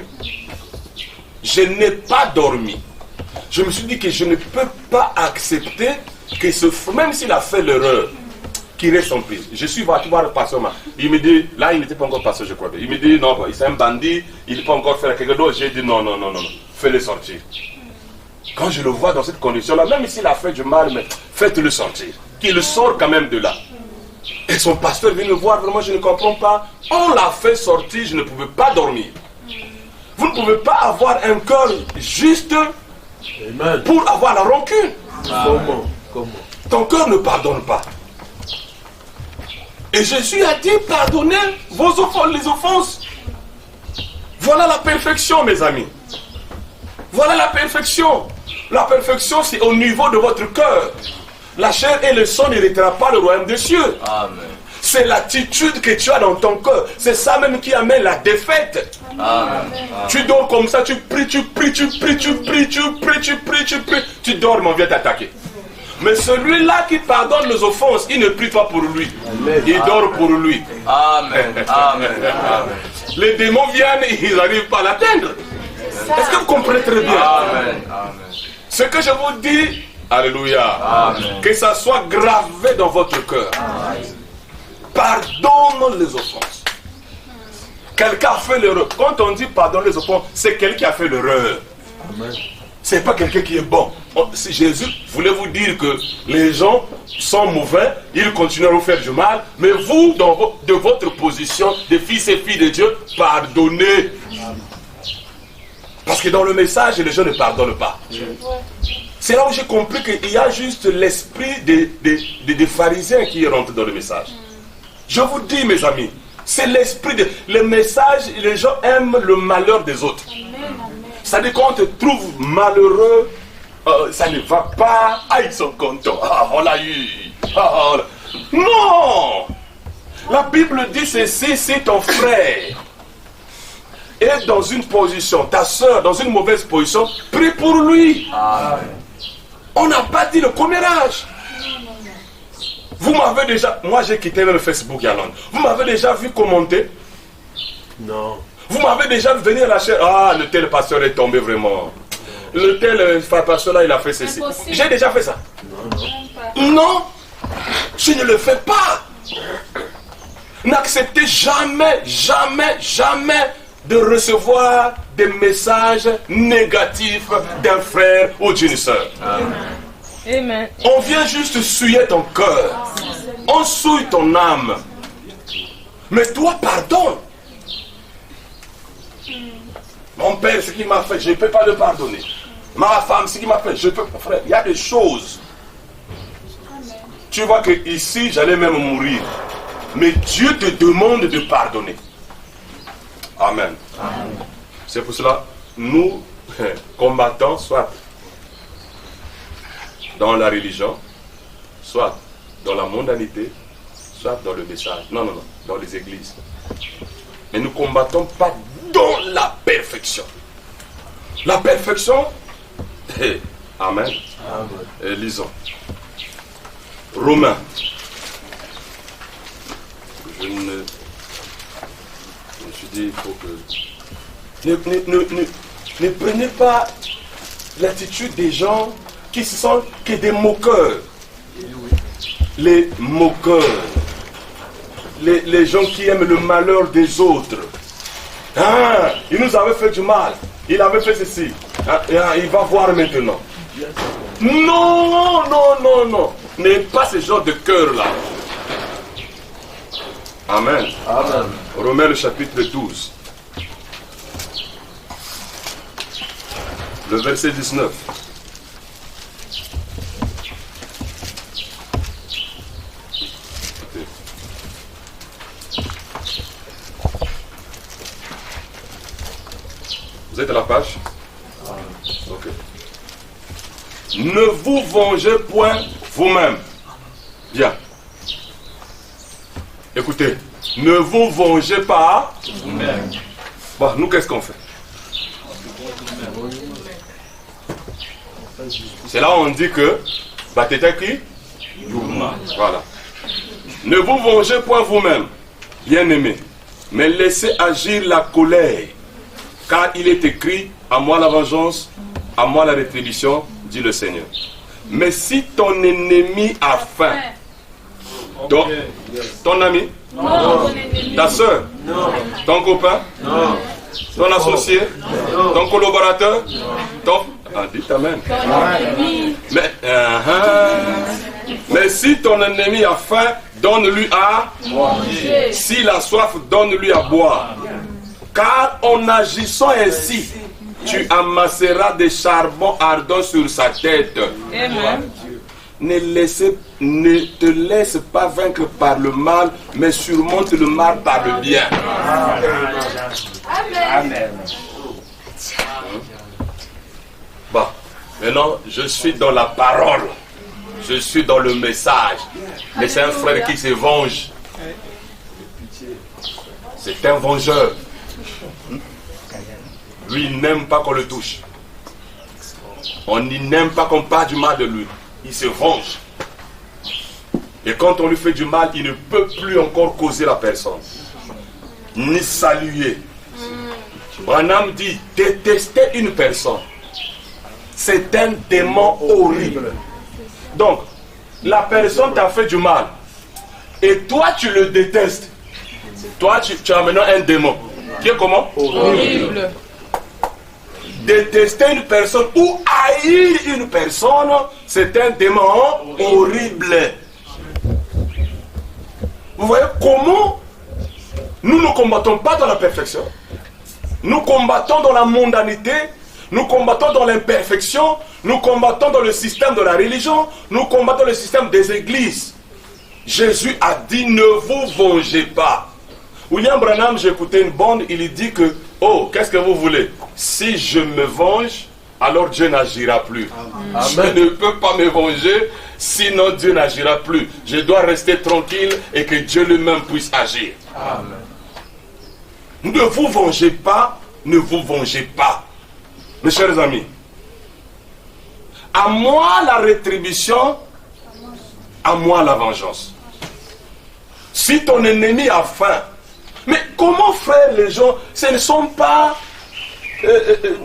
Je n'ai pas dormi. Je me suis dit que je ne peux pas accepter que même s'il a fait l'erreur, qu'il reste en prison. Je suis parti voir le pasteur. Il me dit, là il n'était pas encore pasteur, je crois. Il me dit, non, c'est un bandit, il ne peut pas encore faire quelque chose. J'ai dit, non, fais-le sortir. Quand je le vois dans cette condition-là, même s'il a fait du mal, mais faites-le sortir. Qu'il sort quand même de là. Et son pasteur vient me voir, vraiment je ne comprends pas. On l'a fait sortir, je ne pouvais pas dormir. Vous ne pouvez pas avoir un cœur juste pour avoir la rancune. Comment? Ton cœur ne pardonne pas. Et Jésus a dit, pardonnez vos offenses, les offenses. Voilà la perfection, mes amis. Voilà la perfection. La perfection, c'est au niveau de votre cœur. La chair et le sang n'héritera pas le royaume des cieux. Amen. C'est l'attitude que tu as dans ton cœur. C'est ça même qui amène la défaite. Amen. Tu dors comme ça, tu pries. Tu dors, mais on vient t'attaquer. Mais celui-là qui pardonne les offenses, il ne prie pas pour lui. Il dort pour lui. Amen. Amen. Les démons viennent et ils n'arrivent pas à l'atteindre. Est-ce que vous comprenez très bien? Amen. Ce que je vous dis, alléluia, Amen. que ça soit gravé dans votre cœur. Pardonne les offenses. Quelqu'un a fait l'erreur. Quand on dit pardonne les offenses, c'est quelqu'un qui a fait l'erreur. C'est pas quelqu'un qui est bon. Si Jésus voulait vous dire que les gens sont mauvais, ils continuent à vous faire du mal, mais vous, de votre position de fils et filles de Dieu, pardonnez. Parce que dans le message, les gens ne pardonnent pas. C'est là où j'ai compris qu'il y a juste l'esprit des pharisiens qui rentre dans le message. Je vous dis, mes amis, c'est l'esprit le message, les gens aiment le malheur des autres. C'est-à-dire qu'on te trouve malheureux, ça ne va pas, ils sont contents, on l'a eu. Non! La Bible dit ceci, c'est ton frère est dans une position, ta soeur dans une mauvaise position, prie pour lui. Amen. On n'a pas dit le commérage. Vous m'avez déjà, moi j'ai quitté le Facebook il y a longtemps. Vous m'avez déjà vu commenter? Non. Vous m'avez déjà vu venir lâcher, le tel pasteur est tombé vraiment. Le tel pasteur là il a fait ceci. J'ai déjà fait ça. Non, je ne le fais pas. N'acceptez jamais de recevoir des messages négatifs d'un frère ou d'une soeur. Amen. On vient juste souiller ton cœur. On souille ton âme. Mais toi, pardonne. Mon père, ce qu'il m'a fait, je ne peux pas le pardonner. Ma femme, ce qu'il m'a fait, je peux pas. Frère, il y a des choses. Tu vois que ici, j'allais même mourir. Mais Dieu te demande de pardonner. Amen. C'est pour cela, nous combattons soit dans la religion, soit dans la mondanité, soit dans le message. Non, dans les églises. Mais nous ne combattons pas dans la perfection. La perfection, amen. Lisons. Romains. Je me suis dit, il faut que... Ne prenez pas l'attitude des gens qui se sentent que des moqueurs. Les moqueurs. Les gens qui aiment le malheur des autres. Ah, il nous avait fait du mal. Il avait fait ceci. Ah, il va voir maintenant. Non. N'ayez pas ce genre de cœur-là. Amen. Romains le chapitre 12. Le verset 19. Vous êtes à la page? Ok. Ne vous vengez point vous-même. Bien. Écoutez, ne vous vengez pas vous-même. Bon, nous, qu'est-ce qu'on fait? C'est là où on dit que Bateta qui? Voilà. Ne vous vengez point vous-même, bien-aimés, mais laissez agir la colère. Car il est écrit, à moi la vengeance, à moi la rétribution, dit le Seigneur. Mais si ton ennemi a faim, ton ami, ta soeur, ton copain, ton associé, ton collaborateur, dites Amen. Mais si ton ennemi a faim, donne-lui à manger. S'il a soif, donne-lui à boire. Car en agissant ainsi, tu amasseras des charbons ardents sur sa tête. Amen. Ne te laisse pas vaincre par le mal, mais surmonte le mal par le bien. Amen. Bon, maintenant, je suis dans la parole. Je suis dans le message. Mais c'est un frère qui se venge. C'est un vengeur. Lui, il n'aime pas qu'on le touche. On n'aime pas qu'on parle du mal de lui. Il se venge. Et quand on lui fait du mal, il ne peut plus encore causer la personne. Ni saluer. Branham dit, détester une personne, c'est un démon horrible. Donc, la personne t'a fait du mal. Et toi, tu le détestes. Toi, tu as maintenant un démon. Qui est comment? Horrible. Détester une personne ou haïr une personne, c'est un démon horrible. Vous voyez comment nous ne combattons pas dans la perfection. Nous combattons dans la mondanité, nous combattons dans l'imperfection, nous combattons dans le système de la religion, nous combattons le système des églises. Jésus a dit, ne vous vengez pas. William Branham, j'ai écouté une bande, il dit que, oh, qu'est-ce que vous voulez? Si je me venge, alors Dieu n'agira plus. Amen. Je ne peux pas me venger, sinon Dieu n'agira plus. Je dois rester tranquille et que Dieu lui-même puisse agir. Amen. Ne vous vengez pas, ne vous vengez pas. Mes chers amis, à moi la rétribution, à moi la vengeance. Si ton ennemi a faim, mais comment faire les gens? Ce ne sont pas...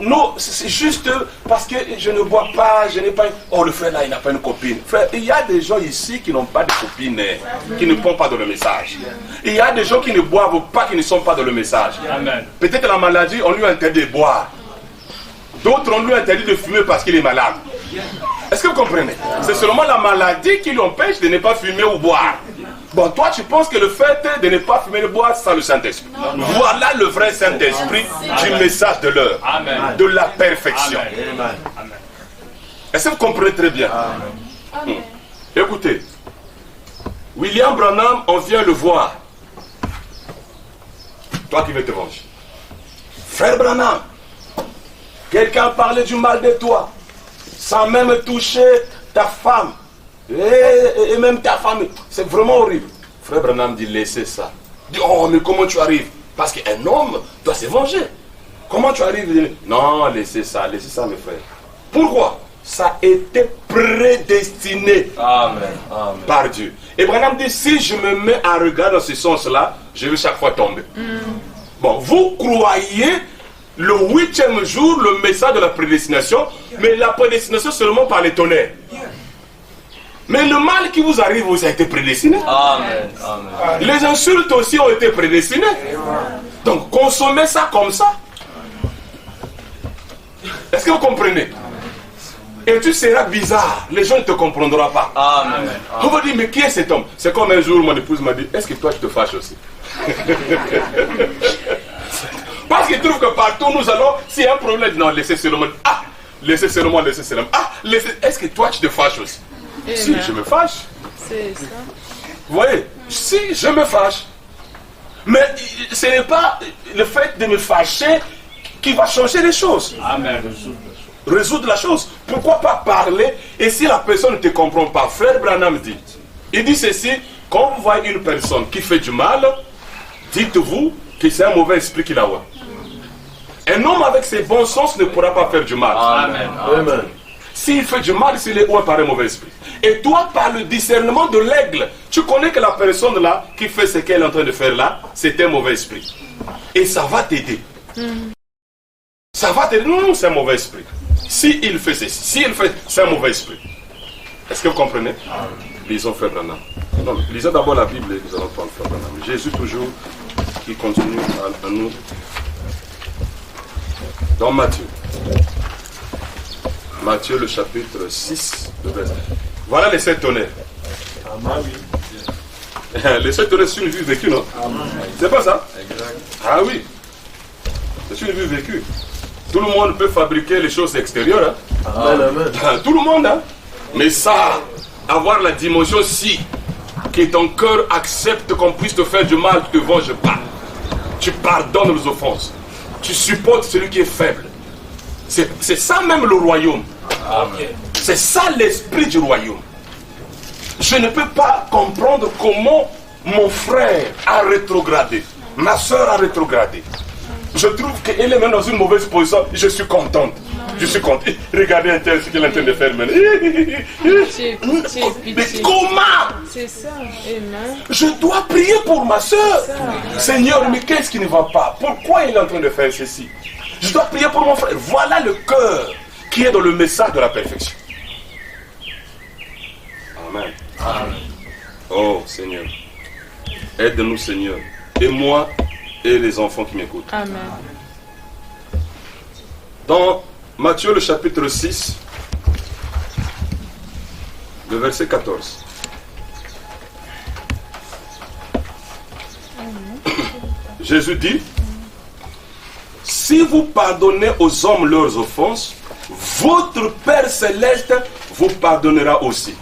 non, c'est juste parce que je ne bois pas, je n'ai pas... Oh, le frère là, il n'a pas une copine. Frère, il y a des gens ici qui n'ont pas de copine, qui ne font pas dans le message. Il y a des gens qui ne boivent pas, qui ne sont pas dans le message. Peut-être la maladie, on lui interdit de boire. D'autres, on lui interdit de fumer parce qu'il est malade. Est-ce que vous comprenez? C'est seulement la maladie qui l'empêche de ne pas fumer ou boire. Bon, toi, tu penses que le fait de ne pas fumer et boire, c'est le Saint-Esprit. Voilà le vrai Saint-Esprit du message de l'heure, de la perfection. Est-ce que vous comprenez très bien? Écoutez, William Branham, on vient le voir. Toi qui veux te venger. Frère Branham, quelqu'un parlait du mal de toi, sans même toucher ta femme, et même ta famille. C'est vraiment horrible. Frère Branham dit, laissez ça. Il dit, oh, mais comment tu arrives? Parce qu'un homme doit se venger. Comment tu arrives? Il dit, non, laissez ça, mes frères. Pourquoi? Ça a été prédestiné par Dieu. Et Branham dit, si je me mets à regarder dans ce sens-là, je vais chaque fois tomber. Bon, vous croyez le 8e jour, le message de la prédestination, mais la prédestination seulement par les tonnerres. Mais le mal qui vous arrive, vous a été prédestiné. Amen. Amen. Les insultes aussi ont été prédestinées. Donc, consommez ça comme ça. Est-ce que vous comprenez? Et tu seras bizarre. Les gens ne te comprendront pas. Amen. On va dire, mais qui est cet homme? C'est comme un jour, mon épouse m'a dit, est-ce que toi, tu te fâches aussi? Parce qu'il trouve que partout nous allons, s'il y a un problème, non, laissez seulement. Ah, laissez seulement. Ah, est-ce que toi, tu te fâches aussi? Si, je me fâche. C'est ça. Vous voyez, si, je me fâche. Mais ce n'est pas le fait de me fâcher qui va changer les choses. Amen. Résoudre la chose. Pourquoi pas parler? Et si la personne ne te comprend pas, frère Branham dit, il dit ceci, quand vous voyez une personne qui fait du mal, dites-vous que c'est un mauvais esprit qui la voit. Un homme avec ses bons sens ne pourra pas faire du mal. Amen. Amen. S'il fait du mal, c'est où par un mauvais esprit. Et toi, par le discernement de l'aigle, tu connais que la personne là, qui fait ce qu'elle est en train de faire là, c'est un mauvais esprit. Et ça va t'aider. Ça va t'aider. Non, c'est un mauvais esprit. S'il fait ceci, s'il fait, c'est un mauvais esprit. Est-ce que vous comprenez? Lisons Frère Branham. Non, lisons d'abord la Bible et nous allons prendre Frère Branham. Jésus toujours qui continue à nous. Dans Matthieu. Matthieu le chapitre 6, le verset. Voilà les 7 tonnerres. Les 7 tonnerres, c'est une vie vécue, non? C'est pas ça? Ah oui. C'est une vie vécue. Tout le monde peut fabriquer les choses extérieures. Hein? Tout le monde. Hein? Mais ça, avoir la dimension si, que ton cœur accepte qu'on puisse te faire du mal, tu ne te venges pas. Tu pardonnes les offenses. Tu supportes celui qui est faible. C'est ça même le royaume. C'est ça l'esprit du royaume. Je ne peux pas comprendre comment mon frère a rétrogradé, ma soeur a rétrogradé. Je trouve qu'elle est même dans une mauvaise position. Je suis contente. Je suis contente. Regardez un tel ce qu'elle est en train de faire maintenant. Mais comment? C'est ça. Amen. Je dois prier pour ma soeur. Seigneur, mais qu'est-ce qui ne va pas? Pourquoi il est en train de faire ceci? Je dois prier pour mon frère. Voilà le cœur qui est dans le message de la perfection. Amen. Amen. Oh Seigneur, aide-nous Seigneur. Et moi et les enfants qui m'écoutent. Amen. Dans Matthieu le chapitre 6, le verset 14. Jésus dit, si vous pardonnez aux hommes leurs offenses, votre Père Céleste vous pardonnera aussi.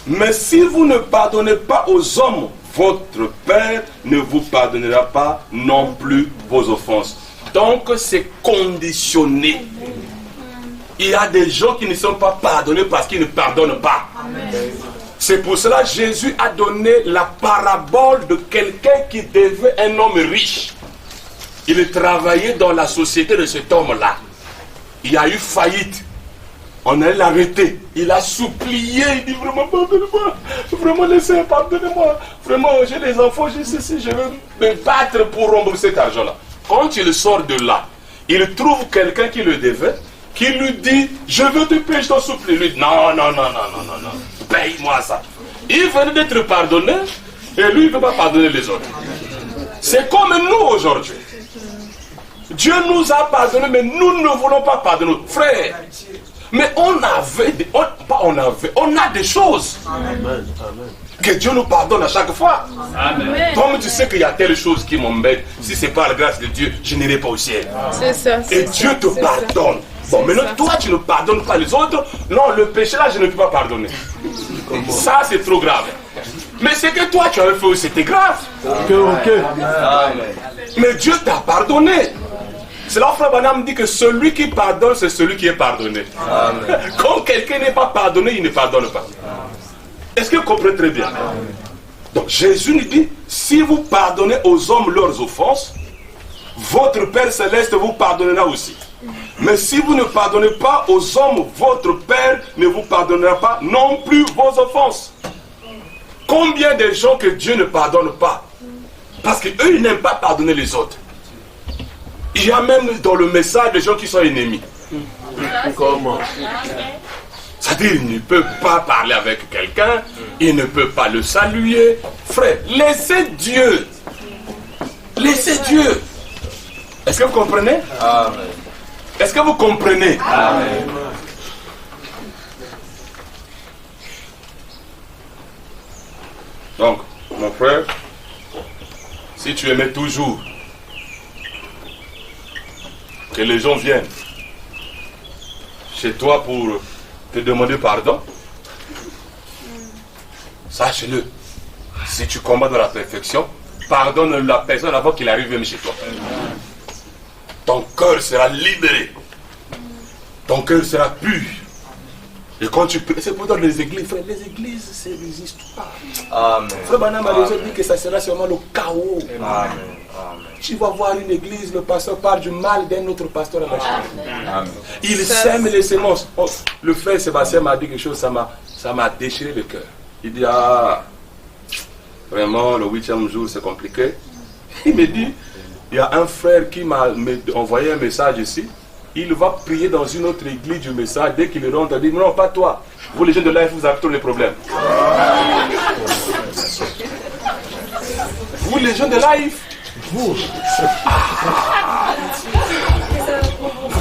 Mais si vous ne pardonnez pas aux hommes, votre Père ne vous pardonnera pas non plus vos offenses. Donc c'est conditionné. Il y a des gens qui ne sont pas pardonnés parce qu'ils ne pardonnent pas. C'est pour cela que Jésus a donné la parabole de quelqu'un qui devait un homme riche. Il travaillait dans la société de cet homme-là. Il y a eu faillite. On allait l'arrêter. Il a supplié. Il dit vraiment, pardonnez-moi. Vraiment, laissez, pardonnez-moi. Vraiment, j'ai les enfants, j'ai ceci. Je veux me battre pour rembourser cet argent-là. Quand il sort de là, il trouve quelqu'un qui le devait, qui lui dit, je veux te payer, je t'en supplie. Lui dit, non. Paye-moi ça. Il venait d'être pardonné et lui, il ne veut pas pardonner les autres. C'est comme nous aujourd'hui. Dieu nous a pardonné, mais nous ne voulons pas pardonner. Frère, mais on a des choses. Amen. Que Dieu nous pardonne à chaque fois. Amen. Comme tu sais qu'il y a telle chose qui m'embête, si ce n'est pas la grâce de Dieu, je n'irai pas au ciel. C'est ça. Et Dieu te pardonne. Bon, maintenant, toi, tu ne pardonnes pas les autres. Non, le péché là, je ne peux pas pardonner. Ça, c'est trop grave. Mais c'est que toi, tu avais fait, c'était grave. Mais Dieu t'a pardonné. C'est là, frère Branham dit que celui qui pardonne, c'est celui qui est pardonné. Quand quelqu'un n'est pas pardonné, il ne pardonne pas. Est-ce que vous comprenez très bien? Donc Jésus nous dit, si vous pardonnez aux hommes leurs offenses, votre Père Céleste vous pardonnera aussi. Mais si vous ne pardonnez pas aux hommes, votre Père ne vous pardonnera pas non plus vos offenses. Combien de gens que Dieu ne pardonne pas? Parce qu'eux, ils n'aiment pas pardonner les autres. Il y a même dans le message des gens qui sont ennemis. Comment? C'est-à-dire, il ne peut pas parler avec quelqu'un, il ne peut pas le saluer. Frère, laissez Dieu. Laissez Dieu. Est-ce que vous comprenez? Amen. Est-ce que vous comprenez? Amen. Donc, mon frère, si tu aimais toujours que les gens viennent chez toi pour te demander pardon, sache-le. Si tu combats dans la perfection, pardonne la personne avant qu'il arrive même chez toi. Ton cœur sera libéré. Ton cœur sera pur. Et quand tu peux, c'est pourtant les églises, frère, les églises, c'est des histoires. Amen. Frère Branham a déjà dit que ça sera sûrement le chaos. Amen. Amen. Tu vas voir une église, le pasteur parle du mal d'un autre pasteur à la chaîne. Amen. Il sème les semences. Oh, le frère Sébastien m'a dit quelque chose, ça m'a déchiré le cœur. Il dit, ah, vraiment, le 8e jour, c'est compliqué. Il me dit, il y a un frère qui m'a envoyé un message ici. Il va prier dans une autre église du message. Dès qu'il rentre, il dit, non, pas toi. Vous, les gens de life, vous avez tous les problèmes. Vous, les gens de life, vous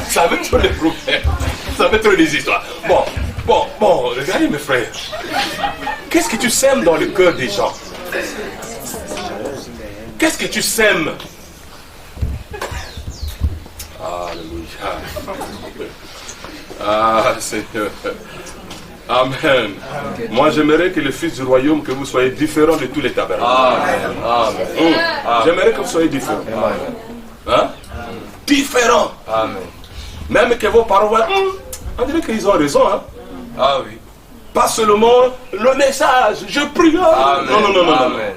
savez tous les problèmes. Vous savez tous les histoires. Bon, regardez mes frères. Qu'est-ce que tu sèmes dans le cœur des gens? Qu'est-ce que tu sèmes? Alléluia. Ah, Seigneur. Amen. Moi, j'aimerais que le Fils du royaume, que vous soyez différents de tous les tabernacles. Amen. J'aimerais que vous soyez différents. Hein? Différents. Amen. Même que vos parents voient, on dirait qu'ils ont raison. Hein? Ah oui. Pas seulement le message, je prie. Amen. Non. Amen.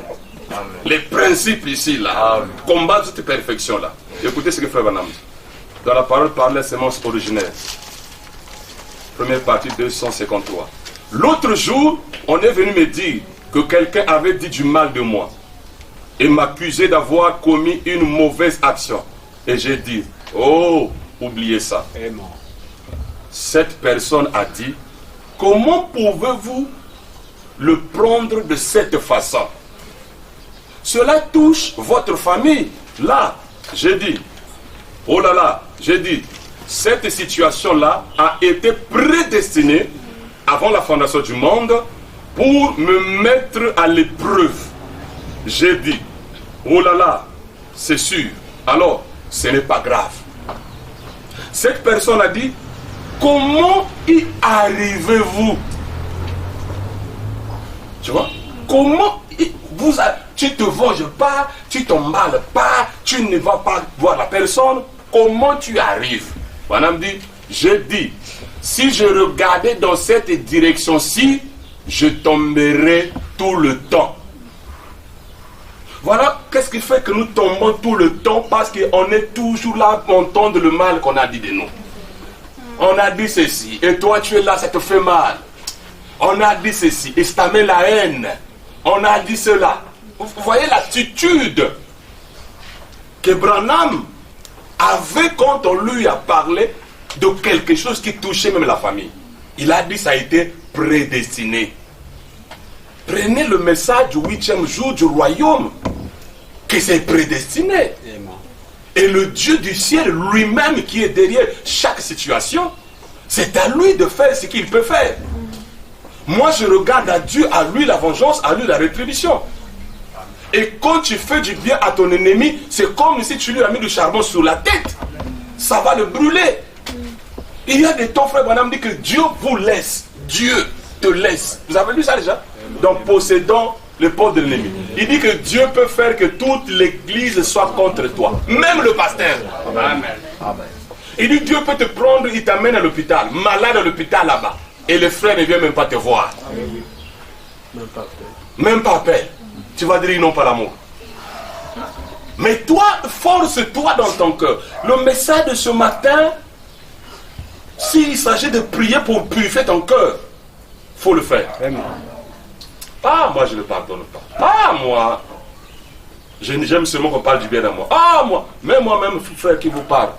Les principes ici, là, combattent cette perfection-là. Écoutez ce que Frère Branham dit. Dans la parole par les semences originaires. Première partie 253. L'autre jour, on est venu me dire que quelqu'un avait dit du mal de moi et m'accusait d'avoir commis une mauvaise action. Et j'ai dit, oh, oubliez ça. Cette personne a dit, comment pouvez-vous le prendre de cette façon? Cela touche votre famille. Là, j'ai dit, oh là là, j'ai dit, cette situation-là a été prédestinée avant la fondation du monde pour me mettre à l'épreuve. J'ai dit, oh là là, c'est sûr. Alors, ce n'est pas grave. Cette personne a dit, comment y arrivez-vous? Tu vois? Comment tu te venges pas, tu t'emballes pas, tu ne vas pas voir la personne. Comment tu arrives? Madame dit, je dis, si je regardais dans cette direction-ci, je tomberais tout le temps. Voilà, qu'est-ce qui fait que nous tombons tout le temps? Parce qu'on est toujours là à entendre le mal qu'on a dit de nous. On a dit ceci, et toi tu es là, ça te fait mal. On a dit ceci, et ça t'amène la haine. On a dit cela. Vous voyez l'attitude que Branham avait quand on lui a parlé de quelque chose qui touchait même la famille. Il a dit ça a été prédestiné. Prenez le message du 8e jour du royaume, que c'est prédestiné. Et le Dieu du ciel lui-même qui est derrière chaque situation, c'est à lui de faire ce qu'il peut faire. Moi je regarde à Dieu, à lui la vengeance, à lui la rétribution. Et quand tu fais du bien à ton ennemi, c'est comme si tu lui as mis du charbon sur la tête. Ça va le brûler. Il y a des temps, frère Branham dit que Dieu vous laisse. Dieu te laisse. Vous avez lu ça déjà? Donc, possédant le port de l'ennemi. Il dit que Dieu peut faire que toute l'église soit contre toi. Même le pasteur. Amen. Il dit Dieu peut te prendre, il t'amène à l'hôpital. Malade à l'hôpital là-bas. Et le frère ne vient même pas te voir. Même pas appel. Tu vas dire ils n'ont pas l'amour. Mais toi, force-toi dans ton cœur. Le message de ce matin, s'il s'agit de prier pour purifier ton cœur, il faut le faire. Ah, moi je ne pardonne pas. Ah, moi, j'aime seulement qu'on parle du bien à moi. Ah, moi, même moi-même, frère qui vous parle.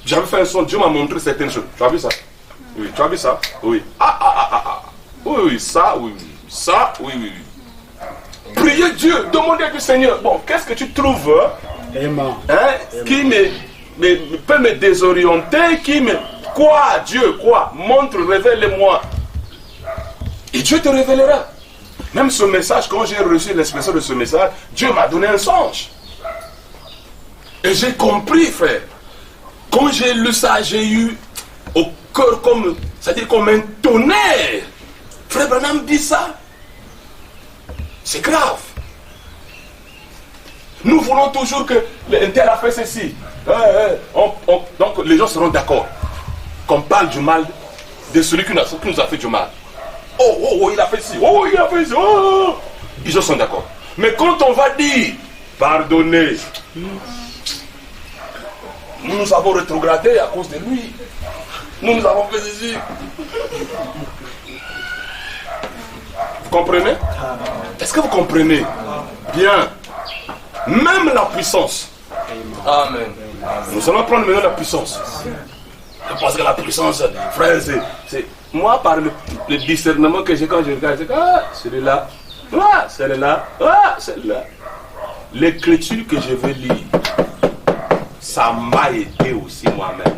J'avais fait un son, Dieu m'a montré certaines choses. Tu as vu ça? Oui, tu as vu ça? Oui. Oui, ça, oui. Ça, oui. Priez Dieu, demandez du Seigneur. Bon, qu'est-ce que tu trouves qui peut me désorienter, Quoi, Dieu, quoi? Montre, révèle-moi. Et Dieu te révélera. Même ce message, quand j'ai reçu l'expression de ce message, Dieu m'a donné un songe. Et j'ai compris, frère. Quand j'ai lu ça, j'ai eu au cœur c'est-à-dire comme un tonnerre. Frère Branham dit ça. C'est grave. Nous voulons toujours que un tel a fait ceci. Donc les gens seront d'accord. Qu'on parle du mal de celui qui nous a fait du mal. Oh, il a fait ci. Oh, il a fait ça. Oh. Les gens sont d'accord. Mais quand on va dire, pardonnez, nous avons rétrogradé à cause de lui. Nous avons fait ceci. Vous comprenez? Est-ce que vous comprenez? Bien. Même la puissance. Amen. Nous allons prendre maintenant la puissance. Parce que la puissance, frère, c'est moi par le discernement que j'ai quand je regarde, c'est celui-là, celui-là, celui-là. L'écriture que je vais lire, ça m'a aidé aussi moi-même.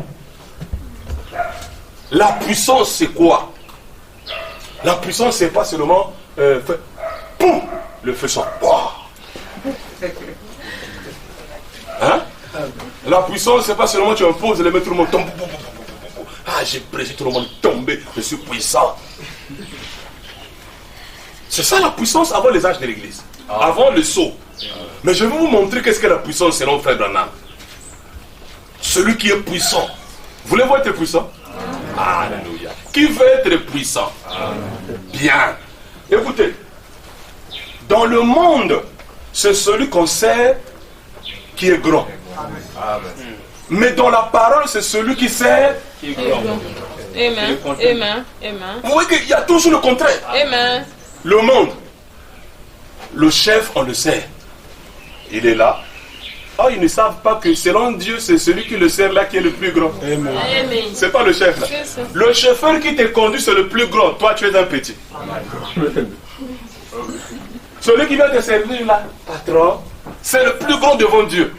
La puissance, c'est quoi? La puissance, c'est pas seulement poum, le feu sort. Hein? La puissance, c'est pas seulement tu imposes les mains, tout le monde tombe. Ah, j'ai prêché, tout le monde est tombé, je suis puissant. C'est ça la puissance avant les âges de l'église, avant le sceau. Mais je vais vous montrer qu'est-ce que la puissance selon frère Branham. Celui qui est puissant. Voulez-vous être puissant? Alléluia. Qui veut être puissant? Bien. Écoutez, dans le monde, c'est celui qu'on sait qui est grand. Mais dans la parole, c'est celui qui sait qui est grand. Amen. Vous voyez qu'il y a toujours le contraire. Amen. Le monde, le chef, on le sait. Il est là. Oh, ils ne savent pas que selon Dieu, c'est celui qui le sert là qui est le plus grand. Amen. C'est pas le chef là. Le chauffeur qui te conduit, c'est le plus grand. Toi, tu es un petit. Celui qui vient te servir là, patron, c'est le plus grand devant Dieu.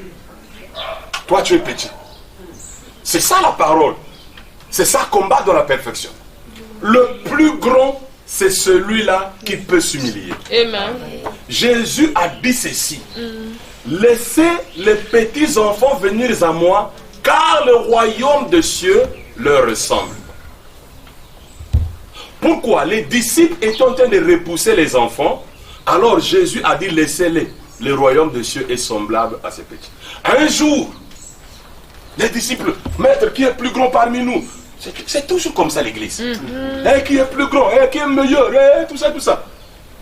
Toi, tu es petit. C'est ça la parole. C'est ça combat dans la perfection. Le plus grand, c'est celui-là qui peut s'humilier. Amen. Jésus a dit ceci. Laissez les petits enfants venir à moi, car le royaume des cieux leur ressemble. Pourquoi? Les disciples étaient en train de repousser les enfants. Alors Jésus a dit laissez-les. Le royaume des cieux est semblable à ces petits. Un jour, les disciples, maître, qui est plus grand parmi nous? C'est toujours comme ça l'église. Qui est plus grand, qui est meilleur, tout ça.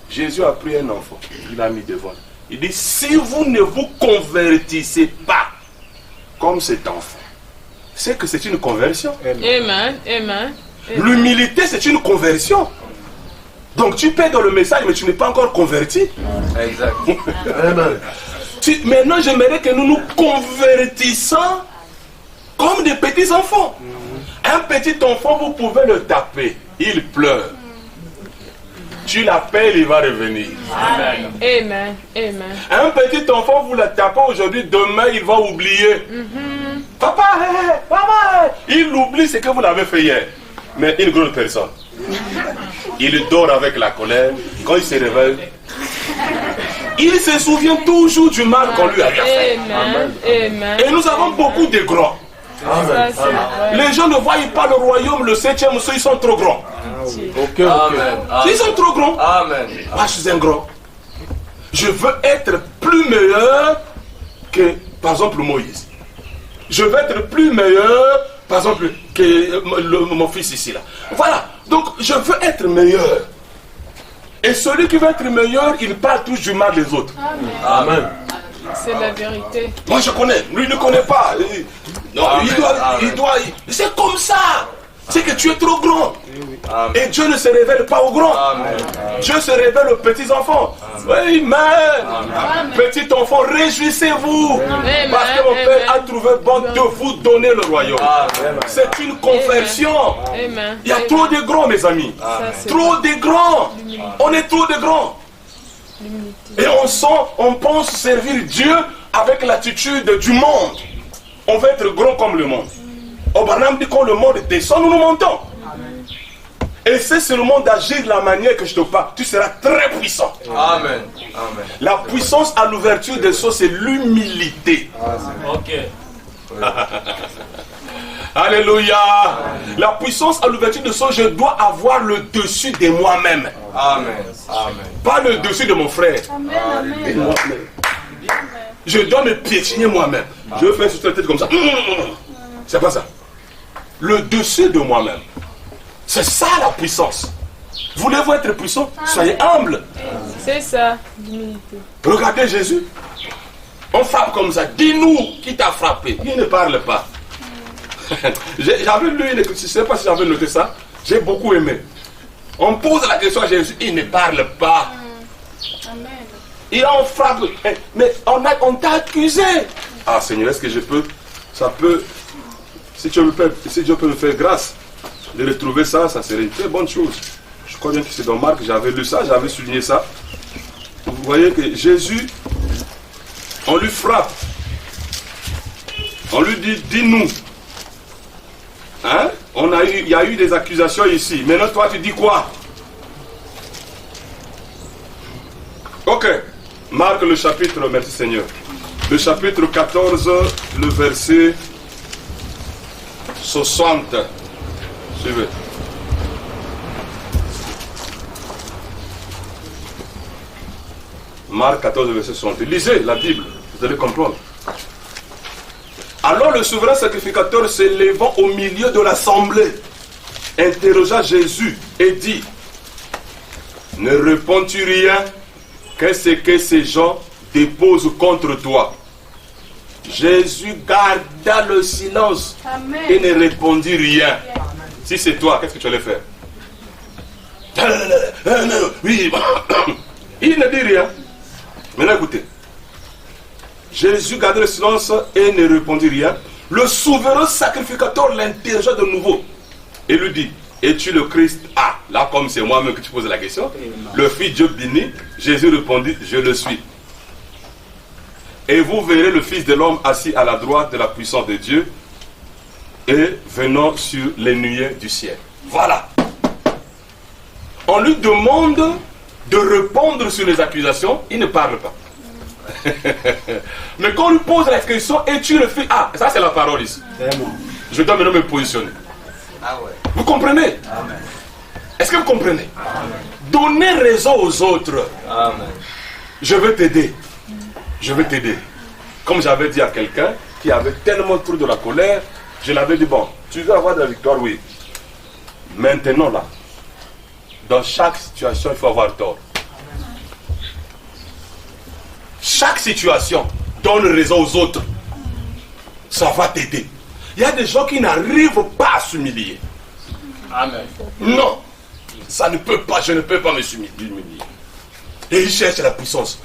Jésus a pris un enfant, il l'a mis devant. Il dit, si vous ne vous convertissez pas comme cet enfant, c'est que c'est une conversion. Amen. L'humilité, c'est une conversion. Donc tu paies dans le message, mais tu n'es pas encore converti. Exact. Maintenant, j'aimerais que nous nous convertissons comme des petits enfants. Un petit enfant, vous pouvez le taper, il pleure. Tu l'appelles, il va revenir. Amen. Un petit enfant, vous le tapez aujourd'hui, demain, il va oublier. Papa, il oublie ce que vous l'avez fait hier. Mais une grande personne, il dort avec la colère. Quand il se réveille, il se souvient toujours du mal qu'on lui a fait. Amen. Et nous avons beaucoup de grands. Ça, c'est vrai. Les gens ne voient pas le royaume, le 7e sceau, ils sont trop grands. Amen. Ils sont trop grands. Amen. Ah, je suis un grand. Je veux être plus meilleur que, par exemple, Moïse. Je veux être plus meilleur, par exemple, que mon fils ici, là. Voilà. Donc, je veux être meilleur. Et celui qui veut être meilleur, il parle toujours du mal des autres. Amen. C'est la vérité. Moi, je connais. Lui, il ne connaît pas. Non, Amen. il doit. C'est comme ça. C'est que tu es trop grand. Amen. Et Dieu ne se révèle pas aux grands. Amen. Dieu se révèle aux petits enfants. Oui, mais petits enfants, réjouissez-vous. Amen. Parce que mon Père a trouvé bon de vous donner le royaume. Amen. C'est une conversion. Amen. Il y a trop de grands, mes amis. Ça, c'est Trop de grands. On est trop de grands. Et on pense servir Dieu avec l'attitude du monde. On veut être grand comme le monde. Abraham dit quand le monde descend, nous nous montons. Et c'est seulement d'agir de la manière que je te parle. Tu seras très puissant. Amen. Amen. La puissance à l'ouverture des sceaux, c'est l'humilité. Ok. Alléluia. La puissance à l'ouverture des sceaux, je dois avoir le dessus de moi-même. Amen. Amen. Pas le dessus de mon frère. De moi-même. Je dois me piétiner moi-même. Je veux faire sur la tête comme ça. C'est pas ça. Le dessus de moi-même. C'est ça la puissance. Voulez-vous être puissant? Soyez humble. C'est ça, l'humilité. Regardez Jésus. On frappe comme ça. Dis-nous qui t'a frappé. Il ne parle pas. J'avais lu, je ne sais pas si j'avais noté ça. J'ai beaucoup aimé. On pose la question à Jésus. Il ne parle pas. Il en frappe. Mais on t'a accusé. Ah Seigneur, est-ce que je peux? Ça peut. Si Dieu peut me faire grâce de retrouver ça, ça serait une très bonne chose. Je crois bien que c'est dans Marc, j'avais lu ça, j'avais souligné ça. Vous voyez que Jésus, on lui frappe. On lui dit, dis-nous. Hein? Il y a eu des accusations ici. Maintenant, toi, tu dis quoi? Ok. Marc le chapitre, merci Seigneur. Le chapitre 14, le verset 60. Suivez. Marc 14, verset 60. Lisez la Bible, vous allez comprendre. Alors le souverain sacrificateur, se levant au milieu de l'assemblée, interrogea Jésus et dit: ne réponds-tu rien? Qu'est-ce que ces gens déposent contre toi? Jésus garda le silence. Amen. Et ne répondit rien. Amen. Si c'est toi, qu'est-ce que tu allais faire? Oui. Il ne dit rien. Maintenant écoutez. Jésus garda le silence et ne répondit rien. Le souverain sacrificateur l'interrogea de nouveau et lui dit: es-tu le Christ? Ah, là comme c'est moi-même que tu poses la question. Le Fils de Dieu béni. Jésus répondit: je le suis. Et vous verrez le Fils de l'homme assis à la droite de la puissance de Dieu et venant sur les nuées du ciel. Voilà. On lui demande de répondre sur les accusations, il ne parle pas. Mais quand on lui pose la question: es-tu le Fils? Ah, ça c'est la parole ici. Je dois maintenant me positionner. Ah ouais. Vous comprenez? Amen. Est-ce que vous comprenez? Amen. Donnez raison aux autres. Amen. Je veux t'aider. Je veux t'aider. Comme j'avais dit à quelqu'un qui avait tellement trop de la colère, je l'avais dit: bon, tu veux avoir de la victoire, oui. Maintenant là, dans chaque situation, il faut avoir tort. Chaque situation donne raison aux autres. Ça va t'aider. Il y a des gens qui n'arrivent pas à s'humilier. Amen. Non, ça ne peut pas, je ne peux pas me humilier. Et il cherche la puissance.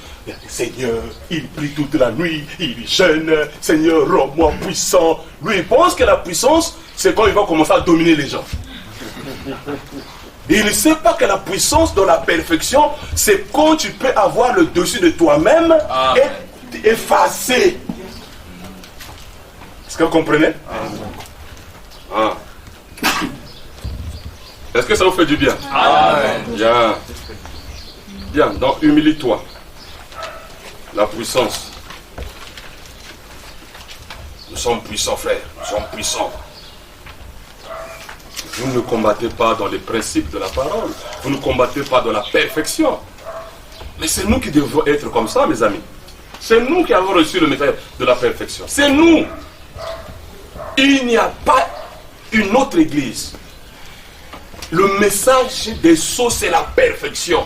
Seigneur, il prie toute la nuit, il jeûne. Seigneur, rends-moi puissant. Lui, il pense que la puissance, c'est quand il va commencer à dominer les gens. Il ne sait pas que la puissance dans la perfection, c'est quand tu peux avoir le dessus de toi-même et effacer. Est-ce que vous comprenez? Ah. Est-ce que ça vous fait du bien? Amen. Bien. Bien, donc humilie-toi. La puissance. sommes puissants, frères. Nous sommes puissants. Vous ne combattez pas dans les principes de la parole. Vous ne combattez pas dans la perfection. Mais c'est nous qui devons être comme ça, mes amis. C'est nous qui avons reçu le message de la perfection. C'est nous. Il n'y a pas une autre église. Le message des sceaux, c'est la perfection.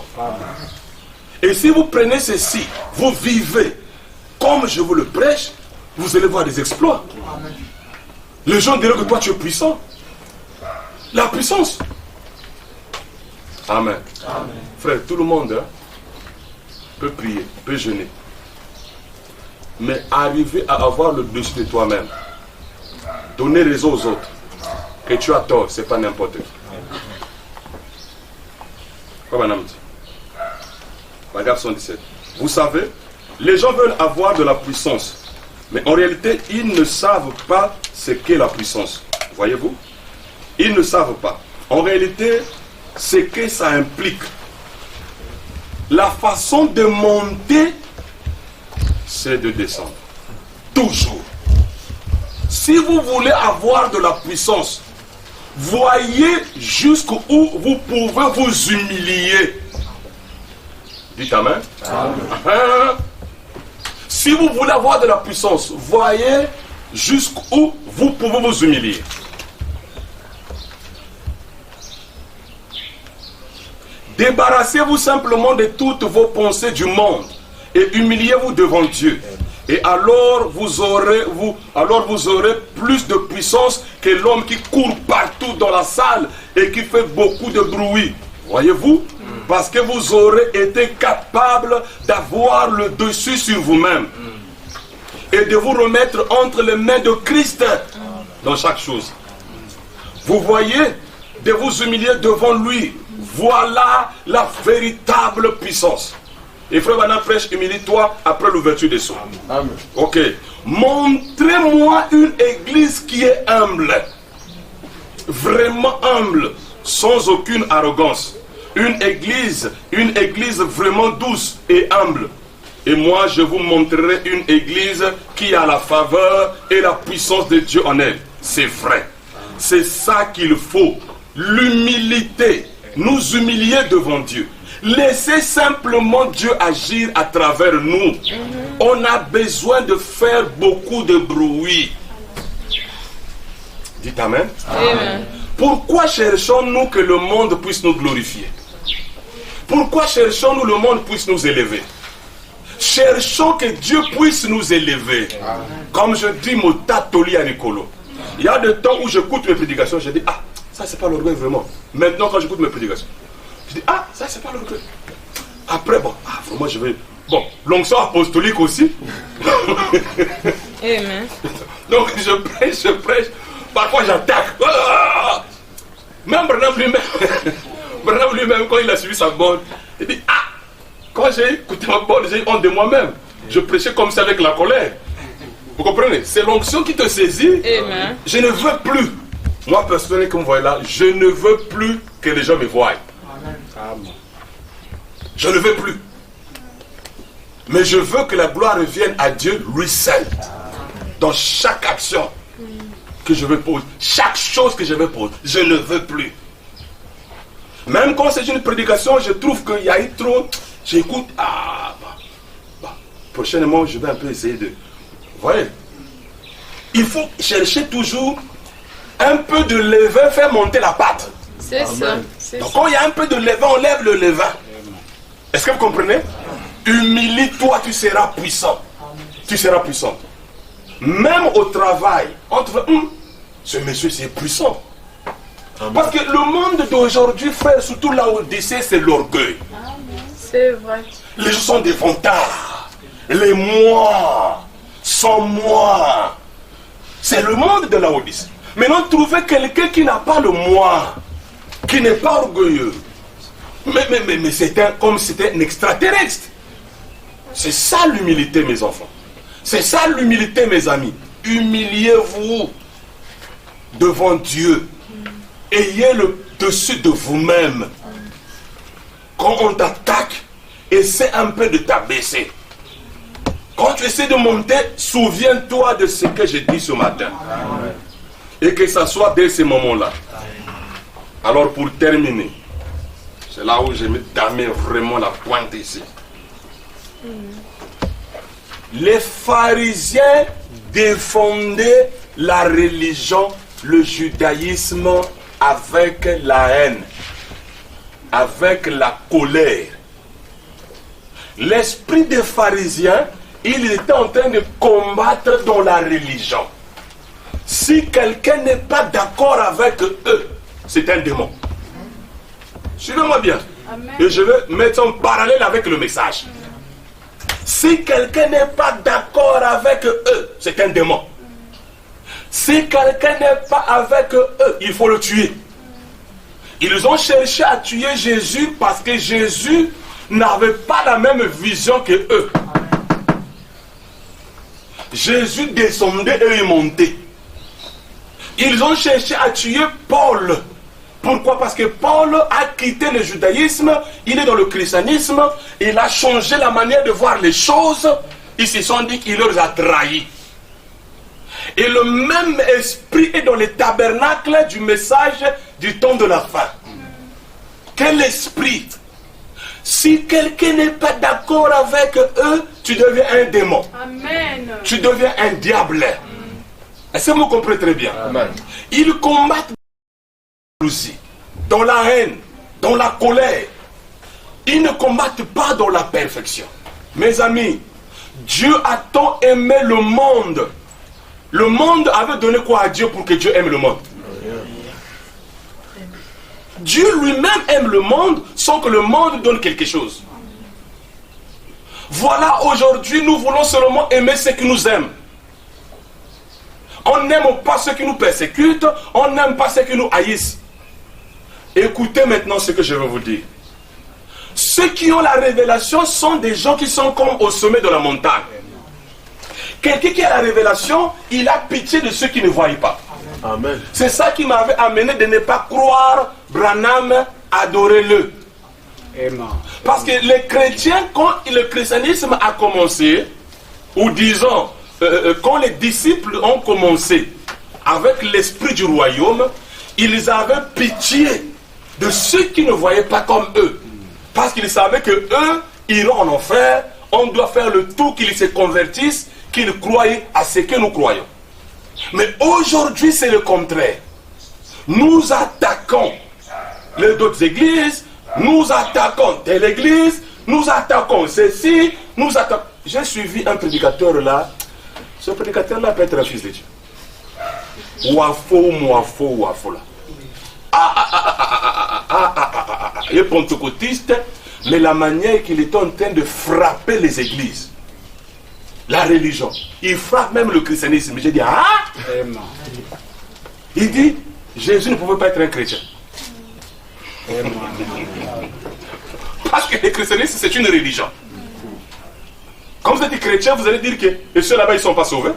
Et si vous prenez ceci, vous vivez comme je vous le prêche, vous allez voir des exploits. Les gens diront que toi tu es puissant. La puissance. Amen. Amen. Frère, tout le monde peut prier, peut jeûner. Mais arriver à avoir le dessus de toi-même, donner raison aux autres, que tu as tort, c'est pas n'importe qui. Quoi, madame dit? Regarde 117. Vous savez, les gens veulent avoir de la puissance, mais en réalité, ils ne savent pas ce qu'est la puissance. Voyez-vous? Ils ne savent pas. En réalité, ce que ça implique. La façon de monter, c'est de descendre. Toujours. Si vous voulez avoir de la puissance, voyez jusqu'où vous pouvez vous humilier. Dites amen. Amen. Si vous voulez avoir de la puissance, voyez jusqu'où vous pouvez vous humilier. Débarrassez-vous simplement de toutes vos pensées du monde et humiliez-vous devant Dieu. Et alors vous aurez plus de puissance que l'homme qui court partout dans la salle et qui fait beaucoup de bruit. Voyez-vous? Parce que vous aurez été capable d'avoir le dessus sur vous-même et de vous remettre entre les mains de Christ dans chaque chose. Vous voyez, de vous humilier devant lui. Voilà la véritable puissance. Et frère Vanna prêche, humilie-toi après l'ouverture des sceaux. Ok. Montrez-moi une église qui est humble. Vraiment humble. Sans aucune arrogance. Une église vraiment douce et humble. Et moi, je vous montrerai une église qui a la faveur et la puissance de Dieu en elle. C'est vrai. C'est ça qu'il faut. L'humilité. Nous humilier devant Dieu. Laissez simplement Dieu agir à travers nous. On a besoin de faire beaucoup de bruit. Dites amen. Amen. Pourquoi cherchons-nous que le monde puisse nous glorifier? Pourquoi cherchons-nous que le monde puisse nous élever? Cherchons que Dieu puisse nous élever. Comme je dis, Motatoli à Nicolo. Il y a des temps où j'écoute mes prédications, je dis, ah, ça c'est pas l'orgueil vraiment. Maintenant quand j'écoute mes prédications, je dis, ah, ça c'est pas l'orgueil. Après, bon, ah, vraiment je vais... Bon, l'onction apostolique aussi. Amen. Donc je prêche, parfois j'attaque. Même Branham lui-même, quand il a suivi sa bonne, il dit, ah, quand j'ai écouté ma bonne, j'ai honte de moi-même. Je prêchais comme ça avec la colère. Vous comprenez? C'est l'onction qui te saisit. Amen. Je ne veux plus. Moi, personnellement, comme vous voyez là, je ne veux plus que les gens me voient. Amen. Je ne veux plus. Mais je veux que la gloire revienne à Dieu lui seul. Dans chaque action que je vais poser, chaque chose que je vais poser, je ne veux plus. Même quand c'est une prédication, je trouve qu'il y a eu trop. J'écoute, prochainement, je vais un peu essayer de... Vous voyez? Il faut chercher toujours un peu de levain, faire monter la pâte. C'est ça. Donc quand il y a un peu de levain, on lève le levain. Est-ce que vous comprenez? Humilie-toi, tu seras puissant. Tu seras puissant. Même au travail, on te dit, ce monsieur c'est puissant. Parce que le monde d'aujourd'hui, frère, surtout là où Odyssée, c'est l'orgueil. C'est vrai. Les gens sont des vantards. Les moi, sans moi. C'est le monde de la Odyssée. Maintenant, trouvez quelqu'un qui n'a pas le moi, qui n'est pas orgueilleux. Mais c'est comme si c'était un extraterrestre. C'est ça l'humilité, mes enfants. C'est ça l'humilité, mes amis. Humiliez-vous devant Dieu. Ayez le dessus de vous-même. Quand on t'attaque, essaie un peu de t'abaisser. Quand tu essaies de monter, souviens-toi de ce que j'ai dit ce matin. Amen. Et que ça soit dès ce moment-là. Alors pour terminer, c'est là où je me damais vraiment la pointe ici. Les pharisiens défendaient la religion, le judaïsme avec la haine, avec la colère. L'esprit des pharisiens, il était en train de combattre dans la religion. Si quelqu'un n'est pas d'accord avec eux, c'est un démon. Suivez-moi bien. Amen. Et je vais mettre en parallèle avec le message. Si quelqu'un n'est pas d'accord avec eux, c'est un démon. Si quelqu'un n'est pas avec eux, il faut le tuer. Ils ont cherché à tuer Jésus parce que Jésus n'avait pas la même vision que eux. Jésus descendait et il montait. Ils ont cherché à tuer Paul. Pourquoi? Parce que Paul a quitté le judaïsme, il est dans le christianisme, il a changé la manière de voir les choses. Ils se sont dit qu'il leur a trahis. Et le même esprit est dans les tabernacles du message du temps de la fin. Quel esprit? Si quelqu'un n'est pas d'accord avec eux, tu deviens un démon. Amen. Tu deviens un diable. Est-ce que vous comprenez très bien? Amen. Ils combattent dans la haine, dans la colère. Ils ne combattent pas dans la perfection. Mes amis, Dieu a tant aimé le monde. Le monde avait donné quoi à Dieu pour que Dieu aime le monde? Dieu lui-même aime le monde sans que le monde donne quelque chose. Voilà, aujourd'hui, nous voulons seulement aimer ceux qui nous aiment. On n'aime pas ceux qui nous persécutent, on n'aime pas ceux qui nous haïssent. Écoutez maintenant ce que je vais vous dire. Ceux qui ont la révélation sont des gens qui sont comme au sommet de la montagne. Quelqu'un qui a la révélation, il a pitié de ceux qui ne voient pas. Amen. C'est ça qui m'avait amené de ne pas croire Branham, adorez-le. Parce que les chrétiens, quand le christianisme a commencé, ou disons, quand les disciples ont commencé avec l'esprit du royaume, ils avaient pitié de ceux qui ne voyaient pas comme eux. Parce qu'ils savaient que eux iront en enfer, on doit faire le tout qu'ils se convertissent, qu'ils croient à ce que nous croyons. Mais aujourd'hui, c'est le contraire. Nous attaquons les autres églises, nous attaquons telle église, nous attaquons ceci, nous attaquons... J'ai suivi un prédicateur là. Ce prédicateur là peut être un fils de Dieu. Wafo, Mwafo, Wafo là. Il est pentecôtiste, mais la manière qu'il est en train de frapper les églises, la religion, il frappe même le christianisme. J'ai dit, il dit, Jésus ne pouvait pas être un chrétien. Parce que le christianisme, c'est une religion. Quand vous êtes chrétien, vous allez dire que ceux là-bas, ils ne sont pas sauvés.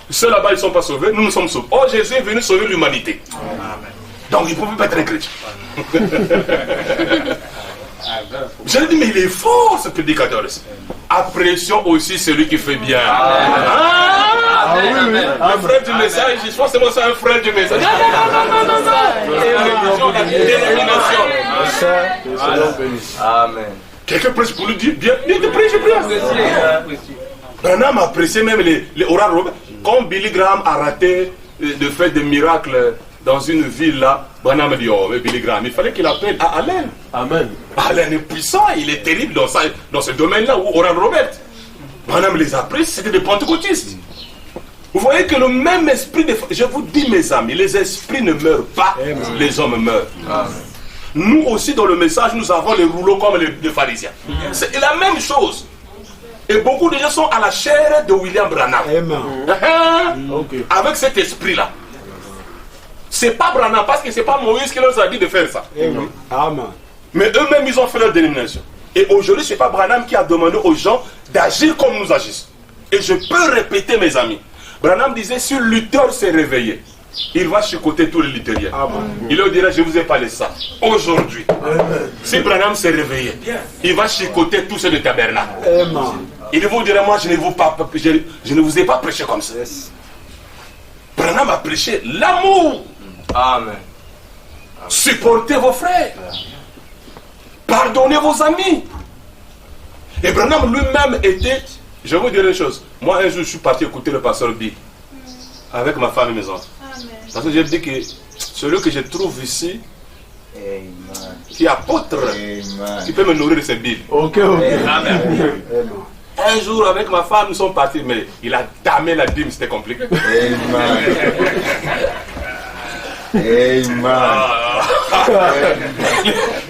Ceux là-bas, ils ne sont pas sauvés, nous sommes sauvés. Oh, Jésus est venu sauver l'humanité. Donc, il ne pouvait pas être un chrétien. J'ai dit, mais il est fort, ce prédicateur. Apprécions aussi celui qui fait bien. Le frère du message, je pense que c'est moi, c'est un frère du message. Non. Dénomination. Amen. Quelqu'un prêche pour lui dire, bien, il te prêche, bien. Branham a apprécié même les Oral Roberts. Quand Billy Graham a raté de faire des miracles dans une ville là, Branham a dit, oh, mais Billy Graham, il fallait qu'il appelle à Allen. Amen. Allen est puissant, il est terrible dans ce domaine-là, où Oral Roberts. Branham les a pris, c'était des pentecôtistes. Vous voyez que le même esprit, je vous dis mes amis, les esprits ne meurent pas, les hommes meurent. Amen. Nous aussi dans le message, nous avons les rouleaux comme les pharisiens. C'est la même chose. Et beaucoup de gens sont à la chair de William Branham. Avec cet esprit-là. C'est pas Branham, parce que c'est pas Moïse qui leur a dit de faire ça. Amen. Mais eux-mêmes, ils ont fait leur dénomination. Et aujourd'hui, c'est pas Branham qui a demandé aux gens d'agir comme nous agissons. Et je peux répéter, mes amis. Branham disait, si Luther s'est réveillé, il va chicoter tous les luthériens. Il leur dira, je vous ai parlé de ça. Aujourd'hui, si Branham s'est réveillé, il va chicoter tous ceux de tabernacle. Il vous dirait, moi je ne vous ai pas prêché comme ça. Branham a prêché l'amour. Amen. Supportez vos frères. Pardonnez vos amis. Et Branham lui-même était... Je vais vous dire une chose. Moi un jour je suis parti écouter le pasteur Bill. Avec ma femme et mes enfants. Parce que j'ai dit que celui que je trouve ici, qui est apôtre, qui peut me nourrir de ses Bibles. Amen. Un jour avec ma femme, nous sommes partis, mais il a damé la dîme, c'était compliqué.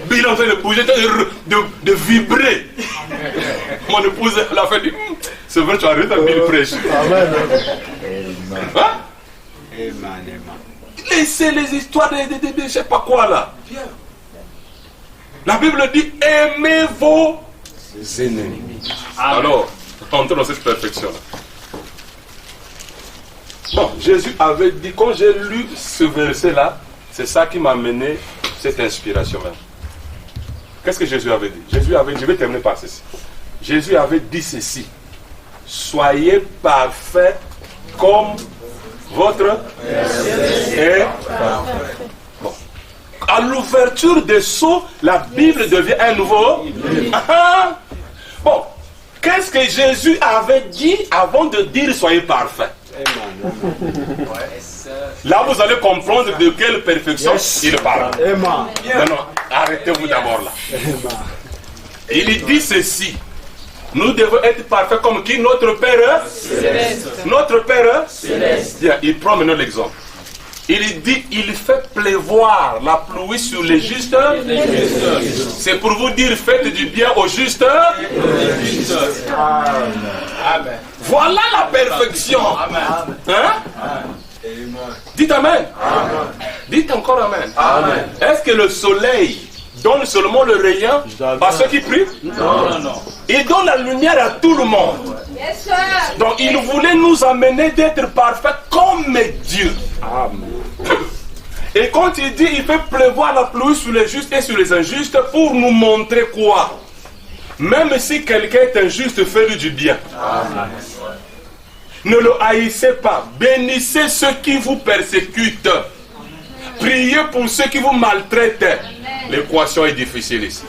Bill en train de bouger, de vibrer. Mon épouse l'a fait dire, c'est vrai, tu as arrêté Bill prêche. Hein? Laissez les histoires de je ne sais pas quoi là. La Bible dit aimez vos ennemis. Alors, entrons dans cette perfection là. Bon, Jésus avait dit, quand j'ai lu ce verset là, c'est ça qui m'a mené cette inspiration même. Qu'est-ce que Jésus avait dit? Jésus avait dit, je vais terminer par ceci. Jésus avait dit ceci: soyez parfaits comme votre est parfait. Bon. À l'ouverture des sceaux, la Bible devient un nouveau. Bon, qu'est-ce que Jésus avait dit avant de dire soyez parfaits? Là, vous allez comprendre de quelle perfection il parle. Non, arrêtez-vous d'abord là. Il dit ceci: nous devons être parfaits comme qui? Notre Père Céleste. Notre Père Céleste. Bien, il prend maintenant l'exemple. Il dit, il fait pleuvoir la pluie sur les justes. C'est pour vous dire, faites du bien aux justes. Amen. Voilà la perfection. Hein? Dites Amen. Dites encore Amen. Amen. Est-ce que le soleil donne seulement le rayon à ceux qui prient? Non. Il donne la lumière à tout le monde. Yes, donc il voulait nous amener d'être parfaits comme Dieu. Amen. Et quand il dit il fait pleuvoir la pluie sur les justes et sur les injustes, pour nous montrer quoi? Même si quelqu'un est injuste, faites-lui du bien. Amen. Ne le haïssez pas. Bénissez ceux qui vous persécutent. Priez pour ceux qui vous maltraitent. L'équation est difficile ici.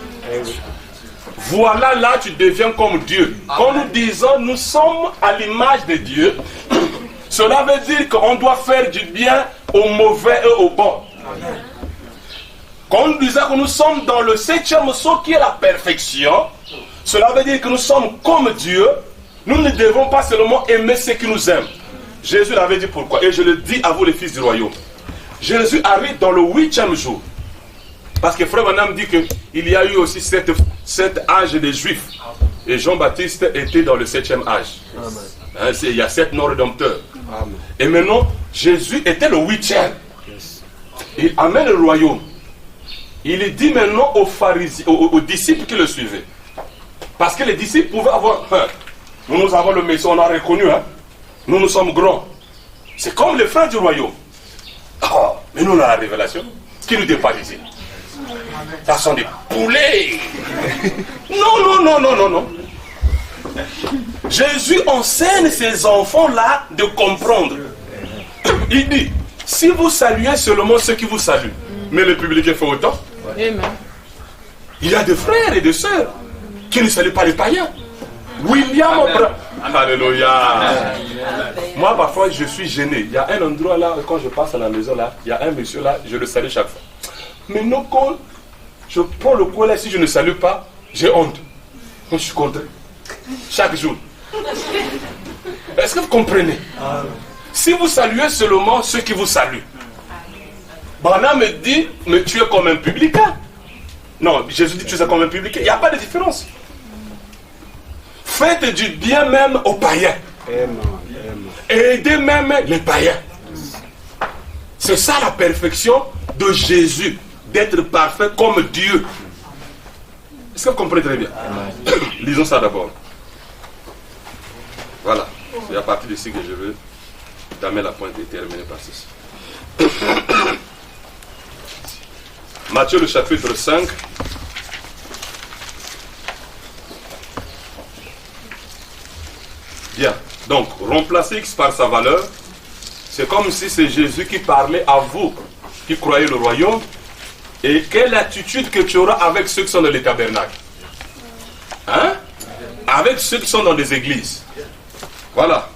Voilà, là tu deviens comme Dieu. Quand nous disons nous sommes à l'image de Dieu, cela veut dire qu'on doit faire du bien aux mauvais et aux bons. Quand nous disons que nous sommes dans le 7e sceau qui est la perfection, cela veut dire que nous sommes comme Dieu. Nous ne devons pas seulement aimer ceux qui nous aiment. Jésus l'avait dit pourquoi. Et je le dis à vous les fils du royaume. Jésus arrive dans le 8e jour. Parce que Frère Branham dit qu'il y a eu aussi 7 âges des Juifs. Et Jean-Baptiste était dans le 7e âge. Hein, il y a 7 non-rédempteurs. Et maintenant, Jésus était le 8e. Il amène le royaume. Il dit maintenant aux pharisiens, aux disciples qui le suivaient. Parce que les disciples pouvaient avoir... Nous avons le Messie, on a reconnu. Hein? Nous sommes grands. C'est comme les frères du royaume. Oh, mais nous, on a la révélation. Qui nous dépasse ici? Ça sont des poulets. Non. Jésus enseigne ces enfants-là de comprendre. Il dit, si vous saluez seulement ceux qui vous saluent, mais le public fait autant. Il y a des frères et des sœurs qui ne saluent pas les païens. William Alléluia. Moi parfois je suis gêné. Il y a un endroit là, quand je passe à la maison là, il y a un monsieur là, je le salue chaque fois. Mais non, quand je prends le coin là, si je ne salue pas, j'ai honte. Donc je suis content. Chaque jour. Est-ce que vous comprenez? Si vous saluez seulement ceux qui vous saluent, Branham me dit, mais tu es comme un publicain. Non, Jésus dit tu es comme un publicain. Il n'y a pas de différence. Faites du bien même aux païens. Aidez même les païens. C'est ça la perfection de Jésus, d'être parfait comme Dieu. Est-ce que vous comprenez très bien? Lisons ça d'abord. Voilà. C'est à partir d'ici que je veux damer la pointe et terminer par ceci. Matthieu le chapitre 5. Bien. Donc, remplacer X par sa valeur, c'est comme si c'est Jésus qui parlait à vous, qui croyez le royaume. Et quelle attitude que tu auras avec ceux qui sont dans les tabernacles? Hein? Avec ceux qui sont dans les églises. Voilà.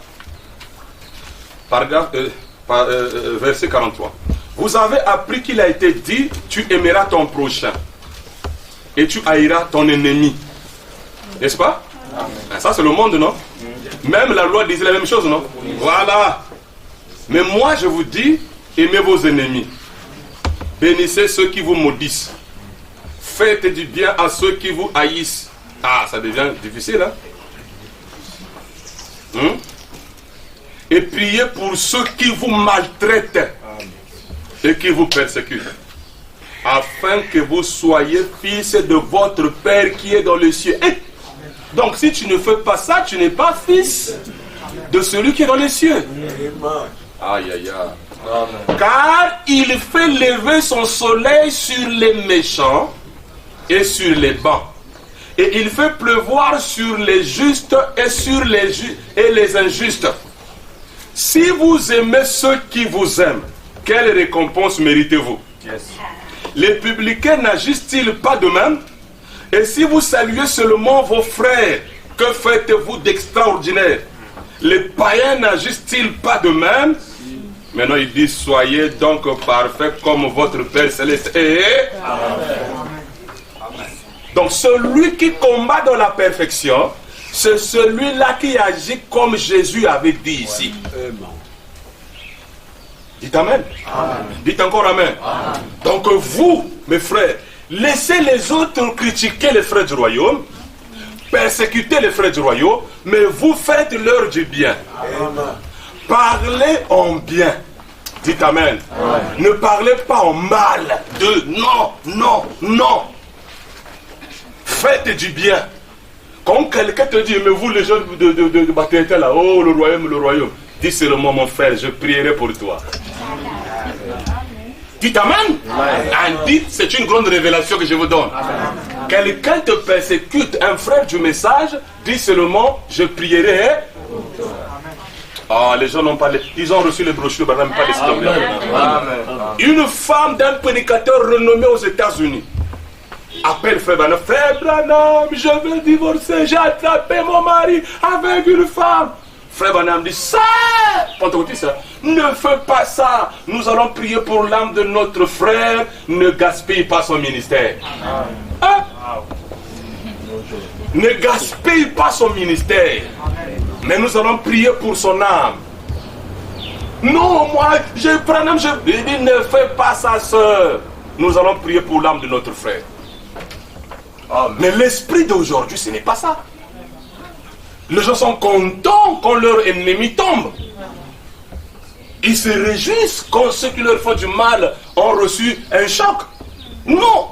Verset 43. Vous avez appris qu'il a été dit, tu aimeras ton prochain et tu haïras ton ennemi. N'est-ce pas? Amen. Ça c'est le monde, non? Même la loi disait la même chose, non? Voilà. Mais moi je vous dis, aimez vos ennemis. Bénissez ceux qui vous maudissent. Faites du bien à ceux qui vous haïssent. Ah, ça devient difficile, hein? Et priez pour ceux qui vous maltraitent et qui vous persécutent, afin que vous soyez fils de votre Père qui est dans les cieux. Donc si tu ne fais pas ça, tu n'es pas fils de celui qui est dans les cieux. Aïe, aïe, aïe. Car il fait lever son soleil sur les méchants et sur les bons. Et il fait pleuvoir sur les justes et sur les injustes. Si vous aimez ceux qui vous aiment, quelle récompense méritez-vous? Les publicains n'agissent-ils pas de même? Et si vous saluez seulement vos frères, que faites-vous d'extraordinaire? Les païens n'agissent-ils pas de même? Maintenant il dit, soyez donc parfaits comme votre Père Céleste est. Donc celui qui combat dans la perfection, c'est celui-là qui agit comme Jésus avait dit ici. Dites Amen. Amen. Dites encore Amen. Amen. Donc vous, mes frères, laissez les autres critiquer les frères du royaume, persécuter les frères du royaume, mais vous faites leur du bien. Amen. Parlez en bien. Dites Amen. Amen. Ne parlez pas en mal de non, non, non. Faites du bien. Quand quelqu'un te dit, mais vous les gens de Baptiste là, oh le royaume, dis seulement mon frère, je prierai pour toi. Dites Amen. Dites, c'est une grande révélation que je vous donne. Quelqu'un te persécute, un frère du message, dis seulement, je prierai. Ah, les gens n'ont pas, ils ont reçu les brochures, mais n'ont pas les Une femme d'un prédicateur renommé aux États-Unis appelle Frère Branham. Frère Branham, je veux divorcer, j'ai attrapé mon mari avec une femme. Frère Branham dit, ça, ne fais pas ça. Nous allons prier pour l'âme de notre frère. Ne gaspille pas son ministère. Hein? Ne gaspille pas son ministère. Mais nous allons prier pour son âme. Non, moi, Branham, je dis, ne fais pas ça, sœur. Nous allons prier pour l'âme de notre frère. Mais l'esprit d'aujourd'hui, ce n'est pas ça. Les gens sont contents quand leur ennemi tombe. Ils se réjouissent quand ceux qui leur font du mal ont reçu un choc. Non.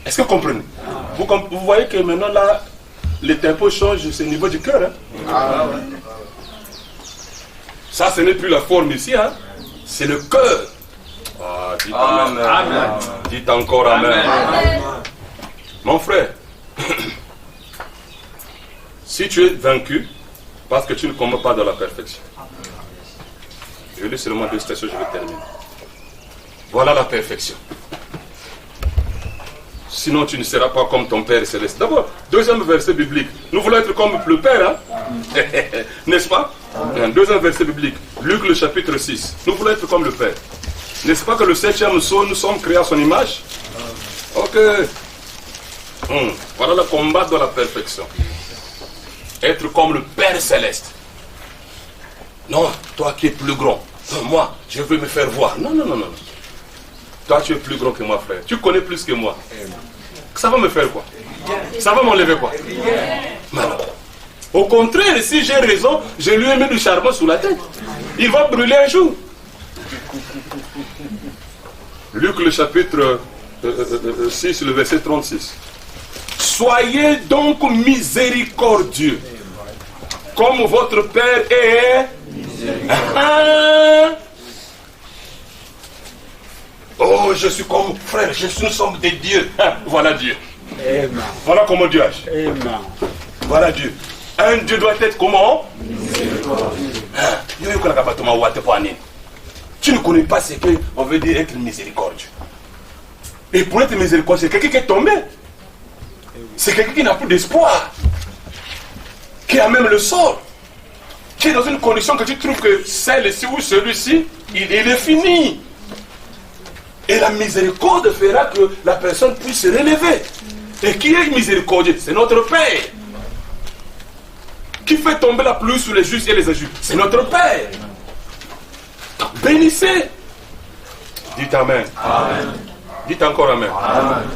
Est-ce que vous comprenez? Vous voyez que maintenant là, les tempos changent, c'est au niveau du cœur. Hein? Ça, ce n'est plus la forme ici. Hein? C'est le cœur. Dites Amen. Amen. Dites encore Amen. Amen. Mon frère, si tu es vaincu, parce que tu ne combats pas dans la perfection. Je lis seulement deux stations, je vais terminer. Voilà la perfection. Sinon tu ne seras pas comme ton Père Céleste. D'abord, deuxième verset biblique. Nous voulons être comme le Père, hein? N'est-ce pas? Deuxième verset biblique. Luc le chapitre 6. Nous voulons être comme le Père. N'est-ce pas que le 7e saut, nous sommes créés à son image? Ok. Voilà le combat de la perfection. Être comme le Père Céleste. Non, toi qui es plus grand. Non, moi, je veux me faire voir. Non, non, non, non. Toi, tu es plus grand que moi, frère. Tu connais plus que moi. Ça va me faire quoi? Ça va m'enlever quoi? Non. Au contraire, si j'ai raison, je lui ai mis du charbon sous la tête. Il va brûler un jour. Luc le chapitre 6, le verset 36. Soyez donc miséricordieux, comme votre Père est miséricordieux. Oh, je suis comme frère, nous sommes des dieux. Voilà Dieu. Amen. Voilà comment Dieu agit. Amen. Voilà Dieu. Un Dieu doit être comment? Tu ne connais pas ce qu'on veut dire être miséricordieux. Et pour être miséricordieux, c'est quelqu'un qui est tombé. C'est quelqu'un qui n'a plus d'espoir. Qui a même le sort. Qui est dans une condition que tu trouves que celle-ci ou celui-ci, il est fini. Et la miséricorde fera que la personne puisse se relever. Et qui est miséricordieux? C'est notre Père. Qui fait tomber la pluie sur les justes et les injustes? C'est notre Père. Donc, bénissez. Dites Amen. Amen. Dites encore Amen. Amen.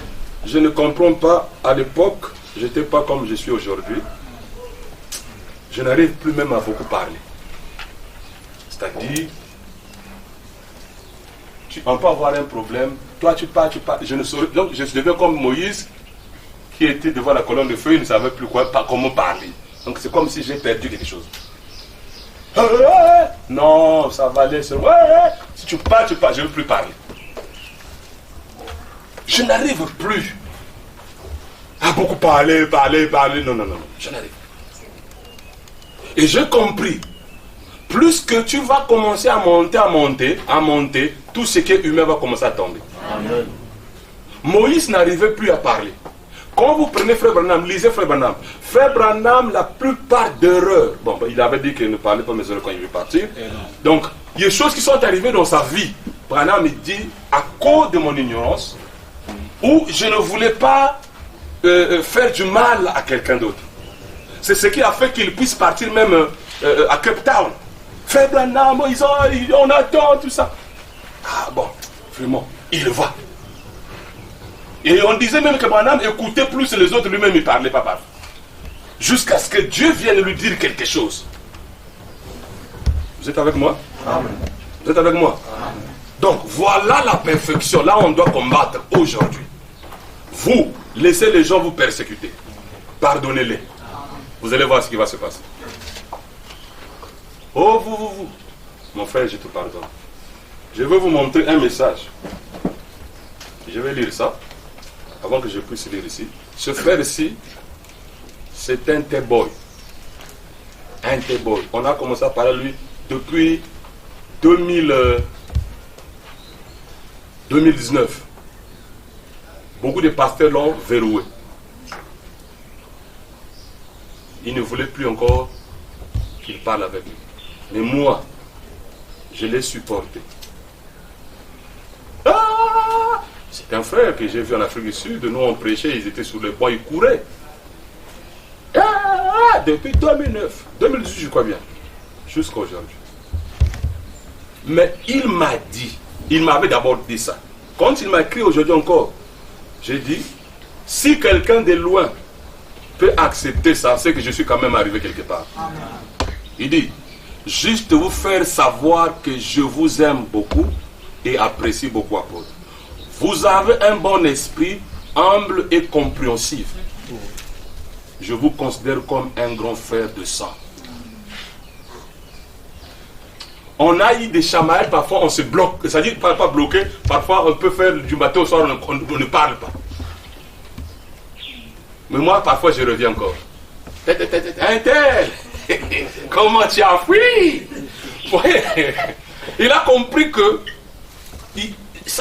Je ne comprends pas, à l'époque, je n'étais pas comme je suis aujourd'hui. Je n'arrive plus même à beaucoup parler. C'est-à-dire, on peut avoir un problème, toi tu parles, je ne saurais, donc je deviens comme Moïse, qui était devant la colonne de feu, il ne savait plus comment parler. Donc c'est comme si j'ai perdu quelque chose. Non, ça va aller. Si tu parles, je ne veux plus parler. Je n'arrive plus à beaucoup parler. Non, je n'arrive plus. Et j'ai compris, plus que tu vas commencer à monter, tout ce qui est humain va commencer à tomber. Amen. Moïse n'arrivait plus à parler. Quand vous prenez Frère Branham, lisez Frère Branham. Frère Branham, la plupart d'erreurs, bon, il avait dit qu'il ne parlait pas mes erreurs quand il veut partir. Donc, il y a des choses qui sont arrivées dans sa vie. Branham dit, à cause de mon ignorance, ou je ne voulais pas faire du mal à quelqu'un d'autre. C'est ce qui a fait qu'il puisse partir même à Cape Town. Frère Branham, on attend tout ça. Ah bon, vraiment, il va. Et on disait même que Branham écoutait plus les autres, lui-même il ne parlait pas parfois. Jusqu'à ce que Dieu vienne lui dire quelque chose. Vous êtes avec moi? Amen. Vous êtes avec moi? Amen. Donc voilà la perfection. Là on doit combattre aujourd'hui. Vous, laissez les gens vous persécuter. Pardonnez-les. Vous allez voir ce qui va se passer. Oh vous. Mon frère, je te pardonne. Je veux vous montrer un message. Je vais lire ça. Avant que je puisse lire ici. Ce frère-ci, c'est un T-boy. Un T-boy. On a commencé à parler de lui depuis 2019. Beaucoup de pasteurs l'ont verrouillé. Il ne voulait plus encore qu'il parle avec lui. Mais moi, je l'ai supporté. C'est un frère que j'ai vu en Afrique du Sud. Nous, on prêchait, ils étaient sur le bois, ils couraient. Depuis 2009, 2018, je crois bien, jusqu'à aujourd'hui. Mais il m'a dit, il m'avait d'abord dit ça. Quand il m'a écrit aujourd'hui encore, j'ai dit, si quelqu'un de loin peut accepter ça, c'est que je suis quand même arrivé quelque part. Amen. Il dit, juste vous faire savoir que je vous aime beaucoup et apprécie beaucoup apôtre. Vous avez un bon esprit, humble et compréhensif. Je vous considère comme un grand frère de sang. On a eu des chamailleries, parfois on se bloque, c'est-à-dire pas bloqué, parfois on peut faire du matin au soir, on ne parle pas. Mais moi, parfois je reviens encore. Un tel, comment tu as fui? Il a compris que,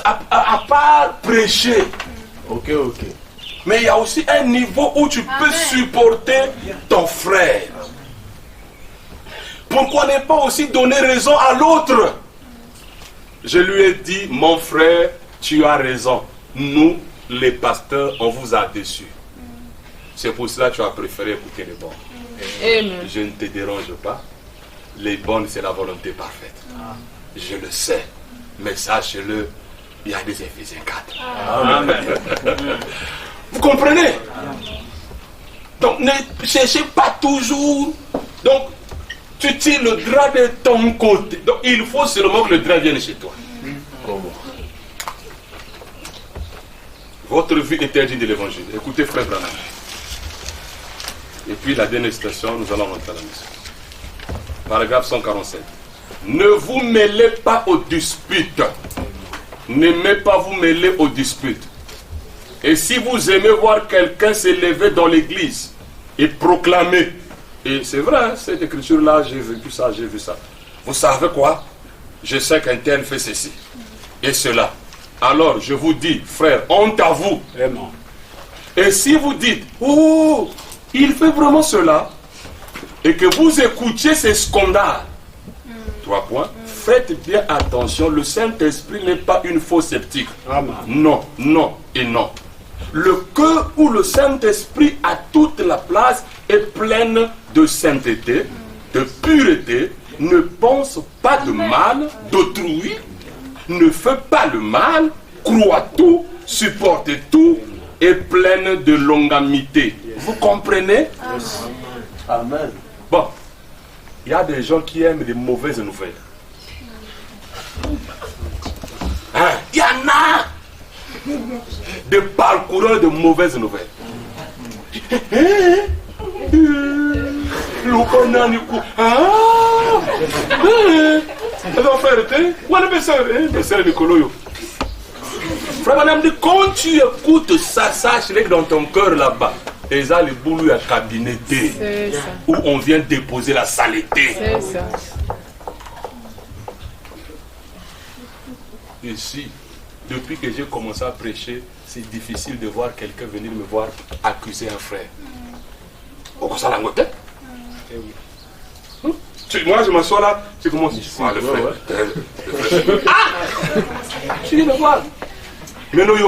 à part prêcher, Ok. mais il y a aussi un niveau où tu peux supporter ton frère. Pourquoi ne pas aussi donner raison à l'autre? Je lui ai dit, mon frère, tu as raison. Nous, les pasteurs, on vous a déçus. C'est pour cela que tu as préféré écouter les bons. Amen. Je ne te dérange pas. Les bonnes, c'est la volonté parfaite. Je le sais. Mais sache-le, il y a des Éphésiens 4. Amen. Vous comprenez? Donc ne cherchez pas toujours. Donc tu tires le drap de ton côté. Donc il faut seulement que le drap vienne chez toi. Votre vie est digne de l'évangile. Écoutez frère Branham. Et puis la dernière citation, nous allons rentrer à la mission. Paragraphe 147. Ne vous mêlez pas aux disputes. N'aimez pas vous mêler aux disputes. Et si vous aimez voir quelqu'un s'élever dans l'église et proclamer Et c'est vrai, hein, cette écriture-là, j'ai vécu ça, j'ai vu ça. Vous savez quoi? Je sais qu'un tel fait ceci et cela. Alors, je vous dis, frère, honte à vous. Amen. Et si vous dites, oh, il fait vraiment cela, et que vous écoutiez ces scandales, 3 points, faites bien attention, le Saint-Esprit n'est pas une fausse sceptique. Amen. Non, non et non. Le cœur où le Saint-Esprit a toute la place est pleine de sainteté, de pureté, ne pense pas de mal d'autrui, ne fait pas le mal, croit tout, supporte tout, est pleine de longanimité. Vous comprenez? Amen. Bon, il y a des gens qui aiment les mauvaises nouvelles. Hein? Il y en a des parcoureurs de mauvaises nouvelles. Frère Madame, quand tu écoutes ça, sache que dans ton cœur là-bas, les les boulous à cabineté où on vient déposer la saleté. C'est ça. Ici, depuis que j'ai commencé à prêcher, c'est difficile de voir quelqu'un venir me voir accuser un frère. Pourquoi ça l'a ngoté? Moi je m'assois là, tu commences à le frère. Ah! Tu viens me voir. Mais nous, tu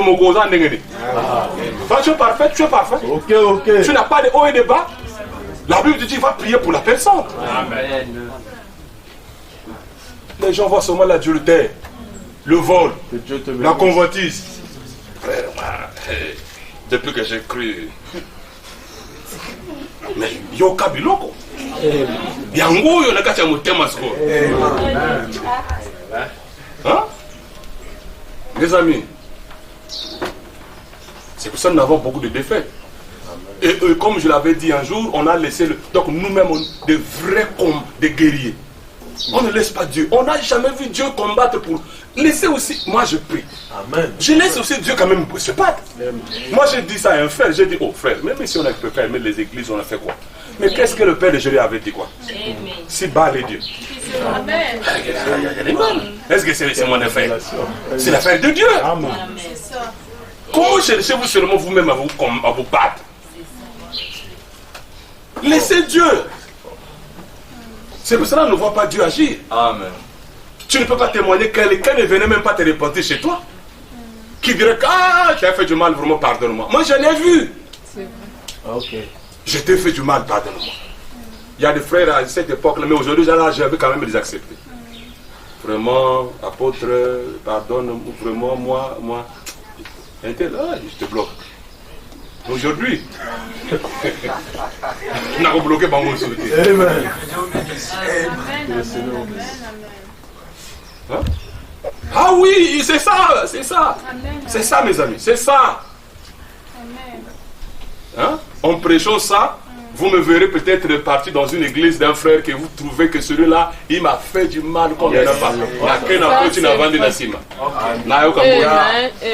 es parfait, tu es parfait. Ok, ok. Tu n'as pas de haut et de bas. La Bible dit, il va prier pour la personne. Amen. Les gens voient seulement l'adultère, le vol, Que Dieu te la bénisse. convoitise. Frère, moi, depuis que j'ai cru. Mais yo kabiloko. Yango yo nakacha mutema sko. Hein? Les amis, c'est pour ça que nous avons beaucoup de défaites. Et comme je l'avais dit un jour, on a laissé donc nous-mêmes des vrais des guerriers. On ne laisse pas Dieu. On n'a jamais vu Dieu combattre pour. Laissez aussi. Moi je prie. Amen. Je laisse aussi Dieu quand même se battre. Moi j'ai dit ça à un frère. J'ai dit, oh frère, même si on ne peut pas aimer les églises, on a fait quoi? Mais qu'est-ce que le Père de Jésus avait dit quoi? Si bas les dieux. Amen. Est-ce que c'est mon affaire? C'est l'affaire de Dieu. Amen. Comment cherchez-vous seulement vous-même à vous battre? Laissez Dieu. C'est pour cela qu'on ne voit pas Dieu agir. Amen. Tu ne peux pas témoigner, quelqu'un ne venait même pas te repentir chez toi. Qui dirait que ah, tu as fait du mal, vraiment pardonne-moi. Moi je l'ai vu. Ok. Je t'ai fait du mal, pardonne-moi. Il y a des frères à cette époque-là, mais aujourd'hui j'avais quand même les accepter. Vraiment, apôtre, pardonne, vraiment, moi. Un tel, ah, je te bloque. Aujourd'hui, on a bloqué par mon soutien. Amen. Hein? Ah oui, c'est ça, c'est ça. C'est ça, mes amis, c'est ça. Hein? En prêchant ça, vous me verrez peut-être parti dans une église d'un frère que vous trouvez que celui-là, il m'a fait du mal comme il n'a pas. Amen.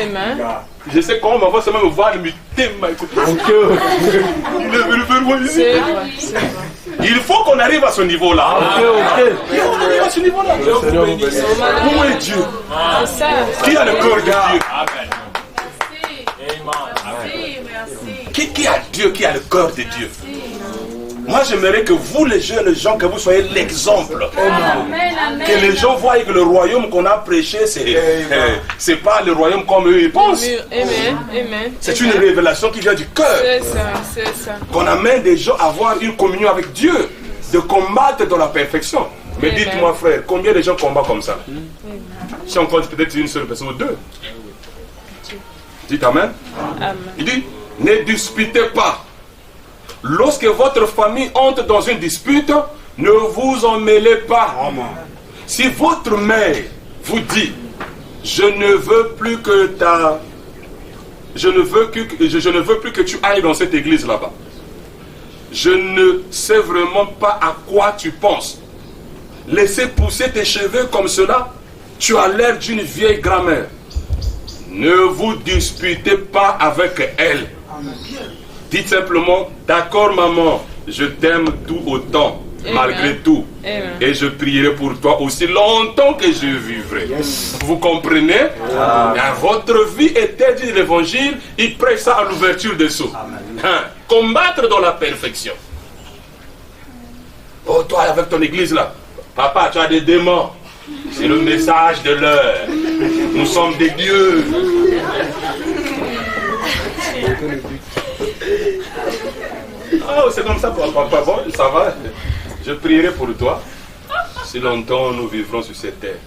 Amen. Je sais comment on va seulement me voir, me thème, écoutez. C'est vrai. C'est vrai. Il faut qu'on arrive à ce niveau-là. Il faut qu'on arrive à ce niveau-là. Où est Dieu? C'est ça. Qui a le cœur de Dieu? Merci. Qui a Dieu, qui a le cœur de Dieu? Moi j'aimerais que vous les jeunes gens, que vous soyez l'exemple. Que les gens voient que le royaume qu'on a prêché, c'est pas le royaume comme eux ils pensent. Amen. Amen. C'est une révélation qui vient du cœur. C'est ça. C'est ça. Qu'on amène des gens à avoir une communion avec Dieu, de combattre dans la perfection. Mais Amen. dites-moi frère, combien de gens combattent comme ça? Si on compte peut-être une seule personne ou deux. Dites Amen. Amen. Il dit, ne disputez pas. Lorsque votre famille entre dans une dispute, ne vous en mêlez pas. Amen. Si votre mère vous dit, je ne veux plus que je ne veux plus que tu ailles dans cette église là-bas. Je ne sais vraiment pas à quoi tu penses. Laisser pousser tes cheveux comme cela, tu as l'air d'une vieille grand-mère. Ne vous disputez pas avec elle. Dites simplement, d'accord maman, je t'aime tout autant, Amen. malgré tout. Amen. Et je prierai pour toi aussi longtemps que je vivrai. Vous comprenez? Dans votre vie était dit l'évangile, il prêche ça à l'ouverture des sceaux. Hein? Combattre dans la perfection. Oh, toi avec ton église là, papa, tu as des démons. C'est le message de l'heure. Nous sommes des dieux. Oh, c'est comme ça, papa. Bon, ça va. Je prierai pour toi. Si longtemps nous vivrons sur cette terre.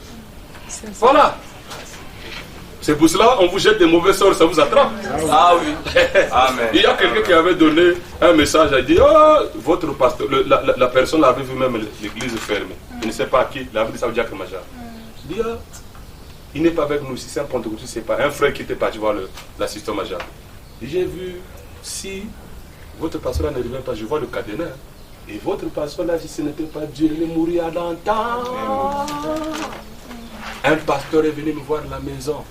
Voilà. C'est pour cela on vous jette des mauvais sorts, ça vous attrape. Ah oui. Amen. Il y a quelqu'un qui avait donné un message, il a dit, oh, votre pasteur, la personne avait vu même l'église fermée. Je ne sais pas qui, il avait dit ça au diacre major. Il dit, ah, il n'est pas avec nous, si c'est un pentecôtiste, c'est pas un frère qui était parti voir l'assistant major. Il dit, j'ai vu, si votre pasteur là ne revient pas, je vois le cadenas. Et votre pasteur là, si ce n'était pas Dieu, il est mourir à longtemps. Un pasteur est venu me voir à la maison.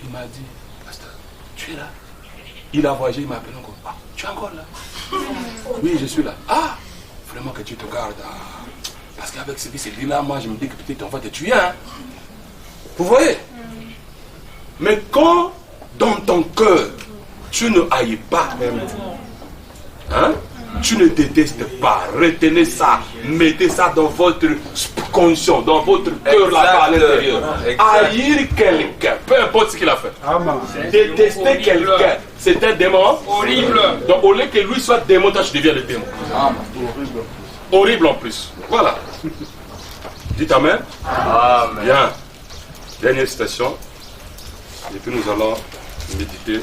Il m'a dit, pasteur, tu es là? Il a voyagé, il m'a appelé encore. Ah, tu es encore là? Oui, je suis là. Ah, vraiment que tu te gardes. Ah, parce qu'avec ce qui s'est dit là, moi je me dis que peut-être on va te tuer. Hein? Vous voyez? Mais quand dans ton cœur, tu ne haïs pas, hein? Tu ne détestes pas, retenez ça, mettez ça dans votre conscience, dans votre cœur là-bas à l'intérieur. Haïr quelqu'un, peu importe ce qu'il a fait. Détester quelqu'un, c'est un démon. Horrible. Donc au lieu que lui soit démon, toi tu deviens le démon. Horrible en plus. Voilà. Dites Amen. Amen. Bien. Dernière citation. Et puis nous allons méditer.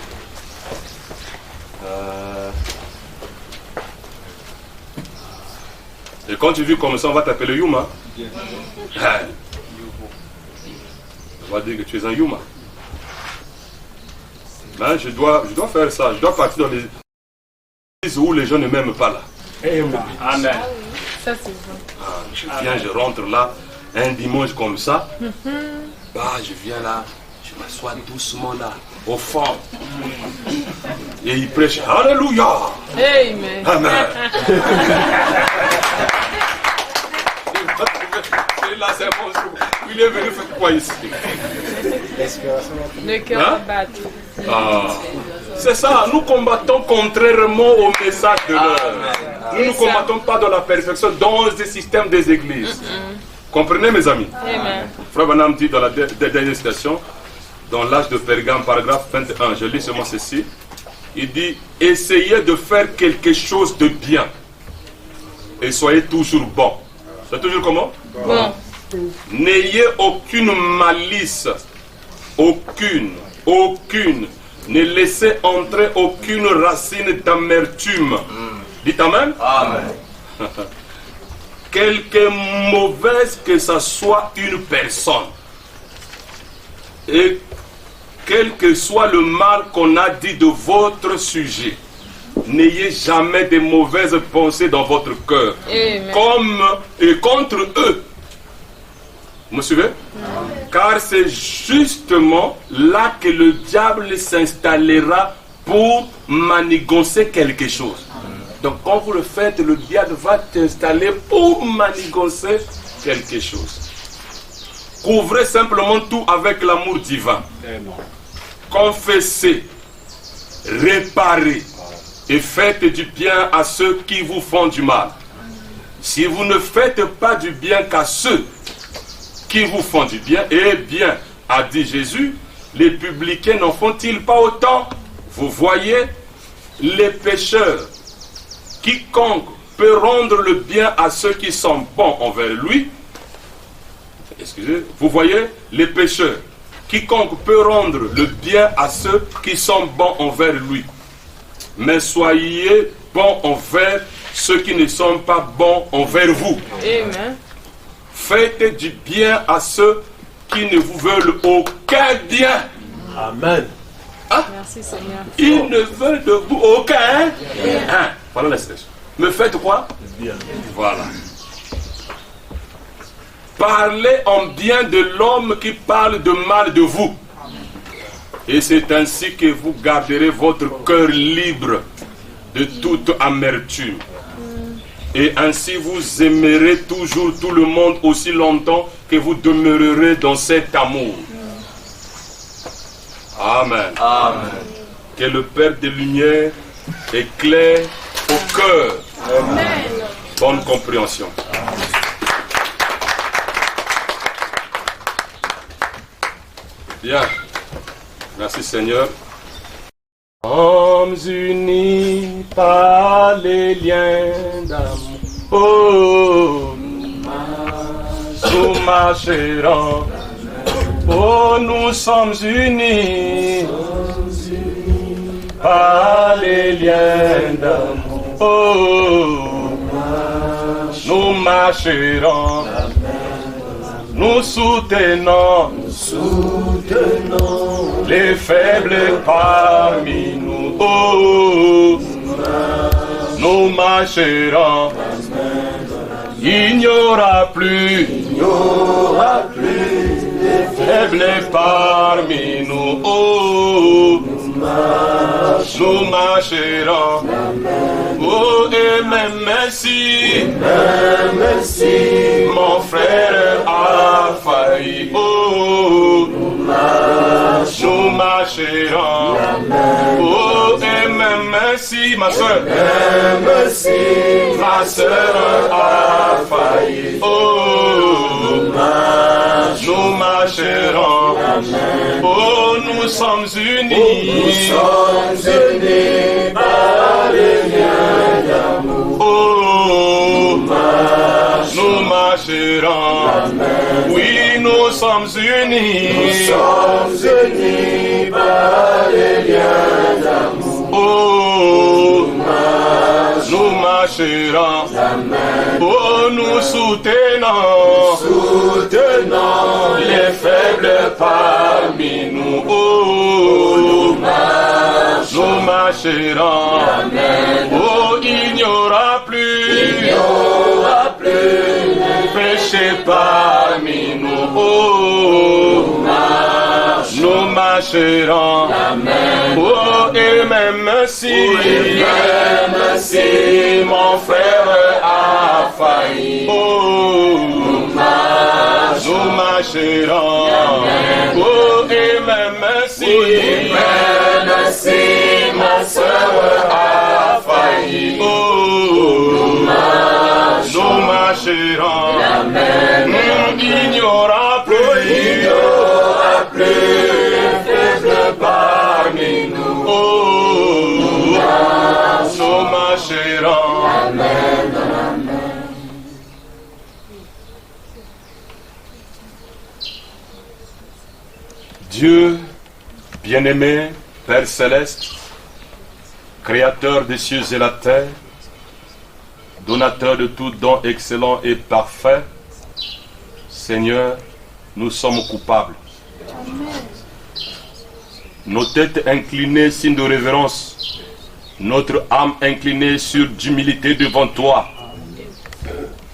Et quand tu vis comme ça, on va t'appeler Yuma. On va dire que tu es un Yuma. Ben, je dois faire ça. Je dois partir dans les églises où les gens ne m'aiment pas là. Amen. Ça, c'est vrai. Je viens, je rentre là, un dimanche comme ça. Bah, je viens là, je m'assois doucement là, au fond. Et il prêche Alléluia. Amen. Amen. Là, c'est bon jour. Il est venu faire quoi ici? Le cœur Hein? battu. Ah, c'est ça, nous combattons contrairement au message de l'heure. Nous ne combattons pas dans la perfection, dans le système des églises. Comprenez mes amis? Amen. Frère Branham dit dans la dernière citation, dans l'âge de Pergame, paragraphe 21, je lis seulement ceci. Il dit, essayez de faire quelque chose de bien et soyez toujours bon. C'est toujours comment? Bon. N'ayez aucune malice, aucune. Ne laissez entrer aucune racine d'amertume. Dites Amen. Amen. Quelque mauvaise que ce soit une personne, et quel que soit le mal qu'on a dit de votre sujet, n'ayez jamais de mauvaises pensées dans votre cœur, Amen. comme et contre eux. Vous me suivez? Car c'est justement là que le diable s'installera pour manigancer quelque chose. Donc quand vous le faites, le diable va t'installer pour manigancer quelque chose. Couvrez simplement tout avec l'amour divin. Confessez, réparez et faites du bien à ceux qui vous font du mal. Si vous ne faites pas du bien qu'à ceux qui vous font du bien, eh bien, a dit Jésus, les publicains n'en font-ils pas autant? Vous voyez, les pécheurs, quiconque peut rendre le bien à ceux qui sont bons envers lui. Excusez, vous voyez, les pécheurs, quiconque peut rendre le bien à ceux qui sont bons envers lui. Mais soyez bons envers ceux qui ne sont pas bons envers vous. Amen. Faites du bien à ceux qui ne vous veulent aucun bien. Amen. Merci Seigneur. Ils ne veulent de vous aucun bien. Voilà la citation. Me faites quoi? Bien. Voilà. Parlez en bien de l'homme qui parle de mal de vous. Et c'est ainsi que vous garderez votre cœur libre de toute amertume. Et ainsi vous aimerez toujours tout le monde aussi longtemps que vous demeurerez dans cet amour. Amen. Amen. Que le Père de lumière éclaire au cœur. Amen. Bonne compréhension. Bien. Merci Seigneur. Sommes unis par les liens d'amour. Oh, nous marcherons. Oh, nous sommes unis par les liens d'amour. Oh, nous marcherons. Nous soutenons les faibles parmi nous. Oh, nous marcherons. Il n'y aura plus de faibles parmi nous. Oh, nous marcherons. Oh, et même si mon frère a failli. Oh, nous marcherons. Oh, et même si ma soeur a failli. Oh, nous marcherons. Oh, nous sommes unis par les liens d'amour. Oh, nous marcherons. Oui, nous sommes unis par les liens d'amour. Oh, nous marcherons. Oh, nous soutenons les faibles parmi nous. Oh, nous marcherons. Oh, il n'y aura plus de péché parmi nous. Oh, nous marcherons. Oh, et même si mon frère a failli. Oh, nous marcherons. Oh, et même si ma soeur a failli. Oh, nous marcherons. Il n'y aura plus de faibles parmi nous. Oh, nous marcherons. Dieu, bien-aimé, Père céleste, Créateur des cieux et la terre, donateur de tout don excellent et parfait, Seigneur, nous sommes coupables. Nos têtes inclinées, signe de révérence, notre âme inclinée sur d'humilité devant toi.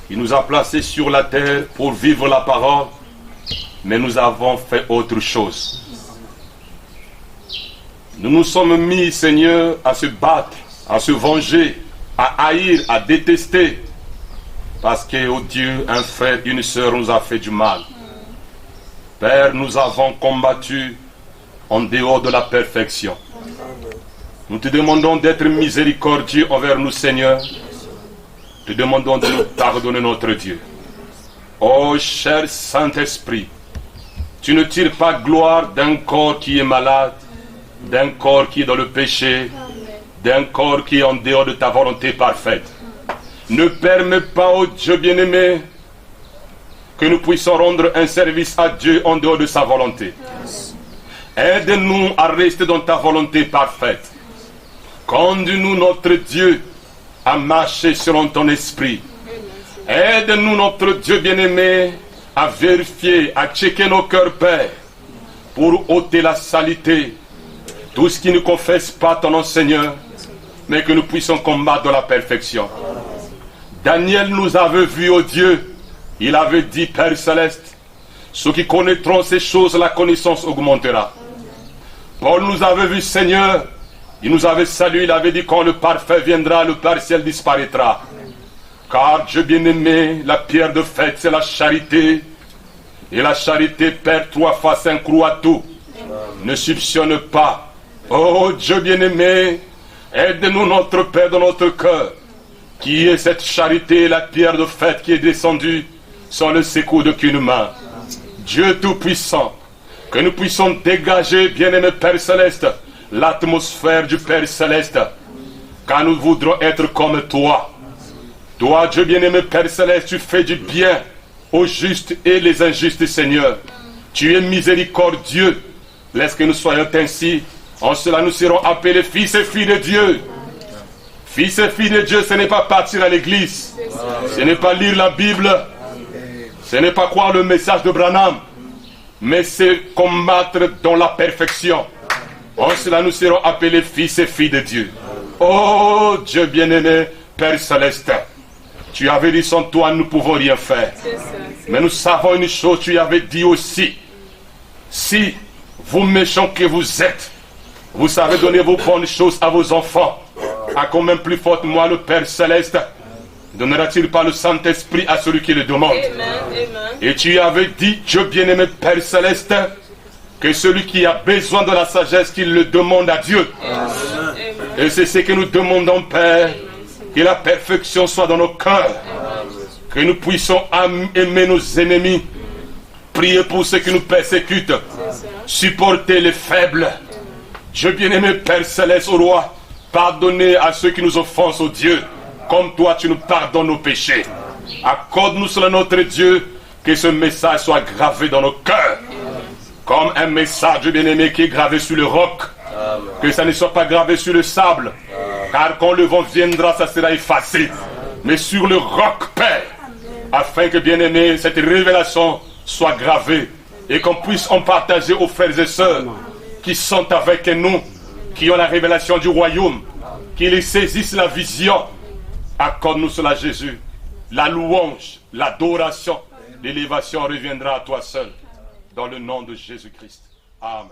Il nous a placés sur la terre pour vivre la parole, mais nous avons fait autre chose. Nous nous sommes mis, Seigneur, à se battre, à se venger, à haïr, à détester, parce que, oh Dieu, un frère, une sœur nous a fait du mal. Père, nous avons combattu en dehors de la perfection. Nous te demandons d'être miséricordieux envers nous, Seigneur. Te demandons de nous pardonner, notre Dieu. Oh, cher Saint-Esprit, tu ne tires pas gloire d'un corps qui est malade, d'un corps qui est dans le péché, d'un corps qui est en dehors de ta volonté parfaite. Ne permets pas, ô Dieu bien-aimé, que nous puissions rendre un service à Dieu en dehors de sa volonté. Aide-nous à rester dans ta volonté parfaite. Conduis-nous, notre Dieu, à marcher selon ton esprit. Aide-nous, notre Dieu bien-aimé, à vérifier, à checker nos cœurs, Père, pour ôter la saleté, tout ce qui ne confesse pas ton nom, Seigneur, mais que nous puissions combattre dans la perfection. Daniel nous avait vu, ô Dieu, il avait dit, Père céleste, ceux qui connaîtront ces choses, la connaissance augmentera. Paul nous avait vu, Seigneur, il nous avait salué, il avait dit, quand le parfait viendra, le partiel disparaîtra. Car Dieu bien-aimé, la pierre de fête, c'est la charité. Et la charité perd 3 fois 5 roues à tout. Ne soupçonne pas. Oh Dieu bien-aimé, aide-nous notre Père dans notre cœur. Qui est cette charité, la pierre de fête qui est descendue sans le secours d'aucune main. Dieu Tout-Puissant, que nous puissions dégager, bien-aimé Père Céleste, l'atmosphère du Père Céleste. Car nous voudrons être comme toi. Toi, Dieu bien-aimé Père Céleste, tu fais du bien aux justes et les injustes, Seigneur. Tu es miséricordieux. Laisse que nous soyons ainsi. En cela, nous serons appelés fils et filles de Dieu. Fils et filles de Dieu, ce n'est pas partir à l'église. Ce n'est pas lire la Bible. Ce n'est pas croire le message de Branham. Mais c'est combattre dans la perfection. En cela, nous serons appelés fils et filles de Dieu. Oh Dieu bien-aimé, Père Céleste. Tu avais dit sans toi, nous ne pouvons rien faire. Mais nous savons une chose, tu avais dit aussi. Si vous méchants que vous êtes, vous savez donner vos bonnes choses à vos enfants, à combien plus forte moi, le Père Céleste, donnera-t-il pas le Saint-Esprit à celui qui le demande? Et tu avais dit, Dieu bien-aimé Père Céleste, que celui qui a besoin de la sagesse, qu'il le demande à Dieu. Et c'est ce que nous demandons, Père. Que la perfection soit dans nos cœurs. Que nous puissions aimer nos ennemis. Prier pour ceux qui nous persécutent. Supporter les faibles. Dieu bien-aimé Père Céleste, au roi, pardonnez à ceux qui nous offensent, au Dieu. Comme toi, tu nous pardonnes nos péchés. Accorde-nous, cela notre Dieu, que ce message soit gravé dans nos cœurs. Comme un message, Dieu bien-aimé, qui est gravé sur le roc. Que ça ne soit pas gravé sur le sable. Car quand le vent viendra, ça sera effacé. Mais sur le roc, Père, afin que, bien-aimé, cette révélation soit gravée et qu'on puisse en partager aux frères et sœurs qui sont avec nous, qui ont la révélation du royaume, qui les saisissent la vision. Accorde-nous cela, Jésus. La louange, l'adoration, l'élévation reviendra à toi seul. Dans le nom de Jésus-Christ. Amen.